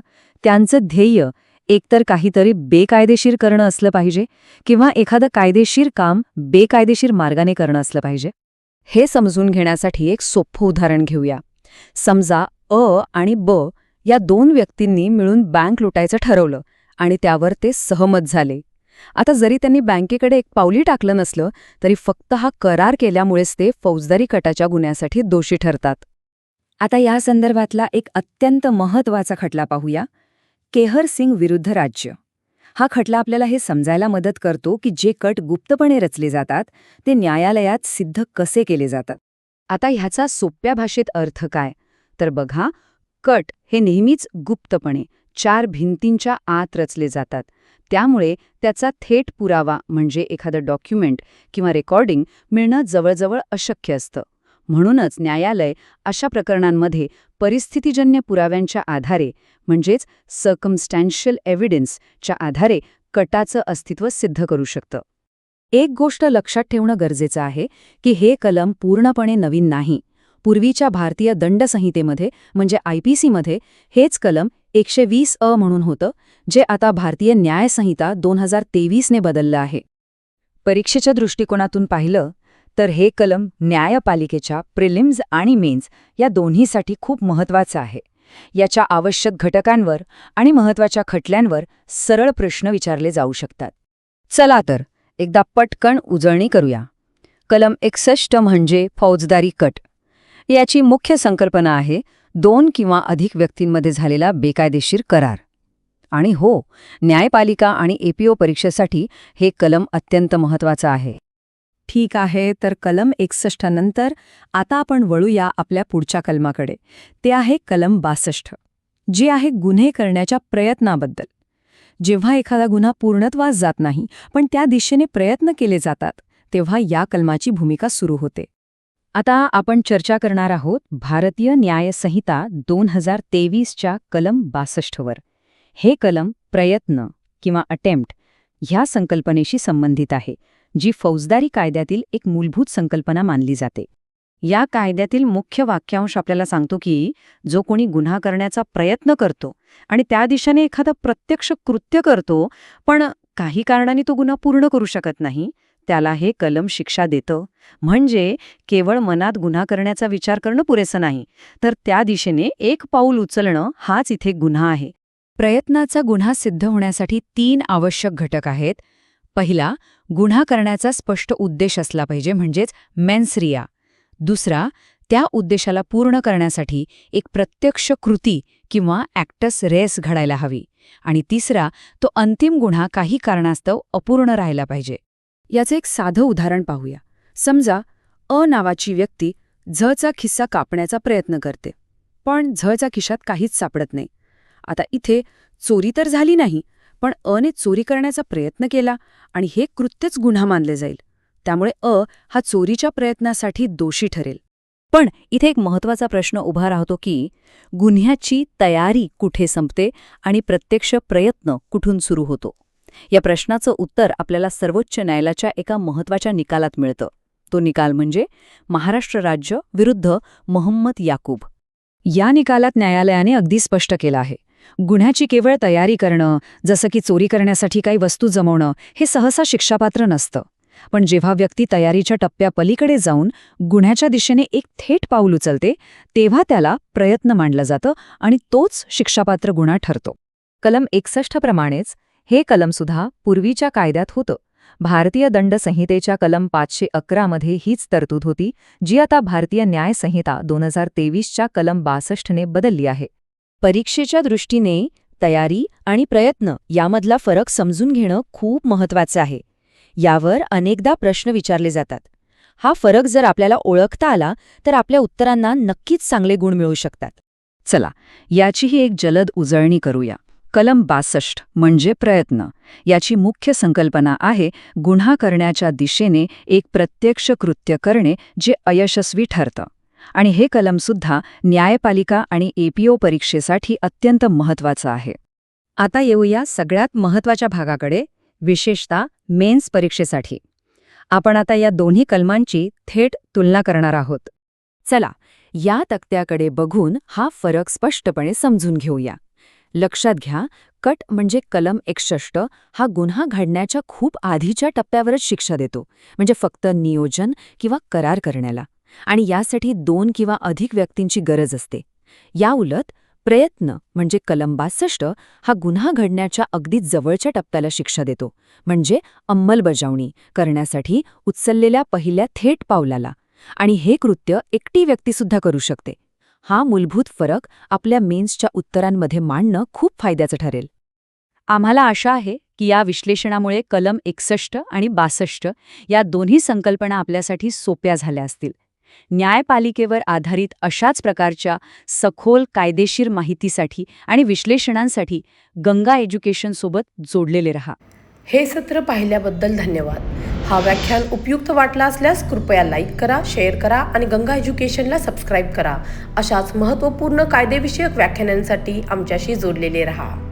Speaker 3: त्यांचं ध्येय एकतर काहीतरी बेकायदेशीर करणं असलं पाहिजे किंवा एखादं कायदेशीर काम बेकायदेशीर मार्गाने करणं असलं पाहिजे. हे समजून घेण्यासाठी एक सोपं उदाहरण घेऊया. समजा आणि या 2 व्यक्तींनी मिळून बँक लुटायचं ठरवलं आणि त्यावर ते सहमत झाले. आता जरी त्यांनी बँकेकडे एक पाऊली टाकलं नसलं तरी फक्त हा करार केल्यामुळेच ते फौजदारी कटाच्या गुन्ह्यासाठी दोषी ठरतात. आता या संदर्भातला एक अत्यंत महत्त्वाचा खटला पाहूया, केहर सिंग विरुद्ध राज्य. हा खटला आपल्याला हे समजायला मदत करतो की जे कट गुप्तपणे रचले जातात ते न्यायालयात सिद्ध कसे केले जातात. आता ह्याचा सोप्या भाषेत अर्थ काय? तर बघा, कट हे नेहमीच गुप्तपणे 4 भिंतींच्या आत रचले जातात. त्यामुळे त्याचा थेट पुरावा म्हणजे एखादं डॉक्युमेंट किंवा रेकॉर्डिंग मिळणं जवळजवळ अशक्य असतं. म्हणूनच न्यायालय अशा प्रकरणांमध्ये परिस्थितीजन्य पुराव्यांच्या आधारे म्हणजेच सर्कमस्टॅन्शियल एव्हिडन्सच्या आधारे कटाचं अस्तित्व सिद्ध करू शकतं. एक गोष्ट लक्षात ठेवणं गरजेचं आहे की हे कलम पूर्णपणे नवीन नाही. पूर्वीच्या भारतीय दंड संहितेमध्ये म्हणजे IPC हेच कलम 120 म्हणून होतं, जे आता भारतीय न्याय संहिता 2023 ने बदललं आहे. परीक्षेच्या दृष्टिकोनातून पाहिलं तर हे कलम न्यायपालिकेच्या प्रिलिम्स आणि मेन्स या दोन्हीसाठी खूप महत्त्वाचं आहे. याच्या आवश्यक घटकांवर आणि महत्त्वाच्या खटल्यांवर सरळ प्रश्न विचारले जाऊ शकतात. चला तर एकदा पटकन उजळणी करूया. कलम 61 म्हणजे फौजदारी कट. याची मुख्य संकल्पना आहे 2 किंवा अधिक व्यक्तींमध्ये झालेला बेकायदेशीर करार. आणि हो, न्यायपालिका आणि APO परीक्षेसाठी हे कलम अत्यंत महत्त्वाचं आहे. ठीक आहे, तर कलम 61 नंतर आता आपण वळूया आपल्या पुढच्या कलमाकडे. ते आहे कलम 62, जे आहे गुन्हे करण्याच्या प्रयत्नाबद्दल. जेव्हा एखादा गुन्हा पूर्णत्वास जात नाही पण त्या दिशेने प्रयत्न केले जातात, तेव्हा या कलमाची भूमिका सुरू होते. आता आपण चर्चा करणार आहोत भारतीय न्याय संहिता 2023च्या कलम 62 वर. हे कलम प्रयत्न किंवा अटेम्प्ट ह्या संकल्पनेशी संबंधित आहे, जी फौजदारी कायद्यातील एक मूलभूत संकल्पना मानली जाते. या कायद्यातील मुख्य वाक्यांश आपल्याला सांगतो की जो कोणी गुन्हा करण्याचा प्रयत्न करतो आणि त्या दिशेने एखादं प्रत्यक्ष कृत्य करतो पण काही कारणाने तो गुन्हा पूर्ण करू शकत नाही, त्याला हे कलम शिक्षा देतं. म्हणजे केवळ मनात गुन्हा करण्याचा विचार करणं पुरेसं नाही, तर त्या दिशेने एक पाऊल उचलणं हाच इथे गुन्हा आहे. प्रयत्नाचा गुन्हा सिद्ध होण्यासाठी 3 आवश्यक घटक आहेत. पहिला, गुन्हा करण्याचा स्पष्ट उद्देश असला पाहिजे, म्हणजेच मेन्स रिया. दुसरा, त्या उद्देशाला पूर्ण करण्यासाठी एक प्रत्यक्ष कृती किंवा ॲक्टस रेस घडायला हवी. आणि तिसरा, तो अंतिम गुन्हा काही कारणास्तव अपूर्ण राहिला पाहिजे. याचं एक साधं उदाहरण पाहूया. समजा नावाची व्यक्ती झचा खिस्सा कापण्याचा प्रयत्न करते, पण झच्या खिशात काहीच सापडत नाही. आता इथे चोरी तर झाली नाही, पण ने चोरी करण्याचा प्रयत्न केला आणि हे कृत्यच गुन्हा मानले जाईल. त्यामुळे हा चोरीच्या प्रयत्नासाठी दोषी ठरेल. पण इथे एक महत्त्वाचा प्रश्न उभा राहतो की गुन्ह्याची तयारी कुठे संपते आणि प्रत्यक्ष प्रयत्न कुठून सुरू होतो. या प्रश्नाचं उत्तर आपल्याला सर्वोच्च न्यायालयाच्या एका महत्त्वाच्या निकालात मिळतं. तो निकाल म्हणजे महाराष्ट्र राज्य विरुद्ध मोहम्मद याकूब. या निकालात न्यायालयाने अगदी स्पष्ट केलं आहे, गुन्ह्याची केवळ तयारी करणं, जसं की चोरी करण्यासाठी काही वस्तू जमवणं, हे सहसा शिक्षापात्र नसतं. पण जेव्हा व्यक्ती तयारीच्या टप्प्यापलीकडे जाऊन गुन्ह्याच्या दिशेने एक थेट पाऊल उचलते, तेव्हा त्याला प्रयत्न मानलं जातं आणि तोच शिक्षापात्र गुन्हा ठरतो. कलम 61 प्रमाणेच हे कलमसुद्धा पूर्वीच्या कायद्यात होतं. भारतीय दंड संहितेच्या कलम 511 मध्ये हीच तरतूद होती, जी आता भारतीय न्याय संहिता 2023च्या कलम 62 ने बदलली आहे. परीक्षेच्या दृष्टीने तयारी आणि प्रयत्न यामधला फरक समजून घेणं खूप महत्त्वाचं आहे. यावर अनेकदा प्रश्न विचारले जातात. हा फरक जर आपल्याला ओळखता आला तर आपल्या उत्तरांना नक्कीच चांगले गुण मिळू शकतात. चला, याचीही एक जलद उजळणी करूया. कलम 62 म्हणजे प्रयत्न. याची मुख्य संकल्पना आहे गुन्हा करण्याच्या दिशेने एक प्रत्यक्ष कृत्य करणे जे अयशस्वी ठरतं. आणि हे कलमसुद्धा न्यायपालिका आणि APO परीक्षेसाठी अत्यंत महत्त्वाचं आहे. आता येऊया सगळ्यात महत्त्वाच्या भागाकडे, विशेषतः मेन्स परीक्षेसाठी. आपण आता या दोन्ही कलमांची थेट तुलना करणार आहोत. चला, या तक्त्याकडे बघून हा फरक स्पष्टपणे समजून घेऊया. लक्षात घ्या, कट म्हणजे कलम 61 हा गुन्हा घडण्याच्या खूप आधीच्या टप्प्यावरच शिक्षा देतो, म्हणजे फक्त नियोजन किंवा करार करण्याला. आणि यासाठी 2 किंवा अधिक व्यक्तींची गरज असते. याउलट प्रयत्न म्हणजे कलम 62 हा गुन्हा घडण्याच्या अगदी जवळच्या टप्प्याला शिक्षा देतो, म्हणजे अंमलबजावणी करण्यासाठी उचललेल्या पहिल्या थेट पावलाला. आणि हे कृत्य एकटी व्यक्तीसुद्धा करू शकते. हा मूलभूत फरक आपल्या मेन्सच्या उत्तरांमध्ये मांडणं खूप फायद्याचं ठरेल.
Speaker 5: आम्हाला आशा आहे की या विश्लेषणामुळे कलम 61 आणि 62 या दोन्ही संकल्पना आपल्यासाठी सोप्या झाल्या असतील. न्यायपालिकेवर आधारित अशाच प्रकारच्या सखोल कायदेशीर माहितीसाठी आणि विश्लेषणांसाठी गंगा एज्युकेशनसोबत जोडलेले रहा.
Speaker 1: हे सत्र पाहिल्याबद्दल धन्यवाद. हा व्याख्यान उपयुक्त वाटला असल्यास कृपया लाईक करा, शेअर करा आणि गंगा एज्युकेशनला सबस्क्राईब करा. अशाच महत्त्वपूर्ण कायदेविषयक व्याख्यानांसाठी आमच्याशी जोडलेले रहा.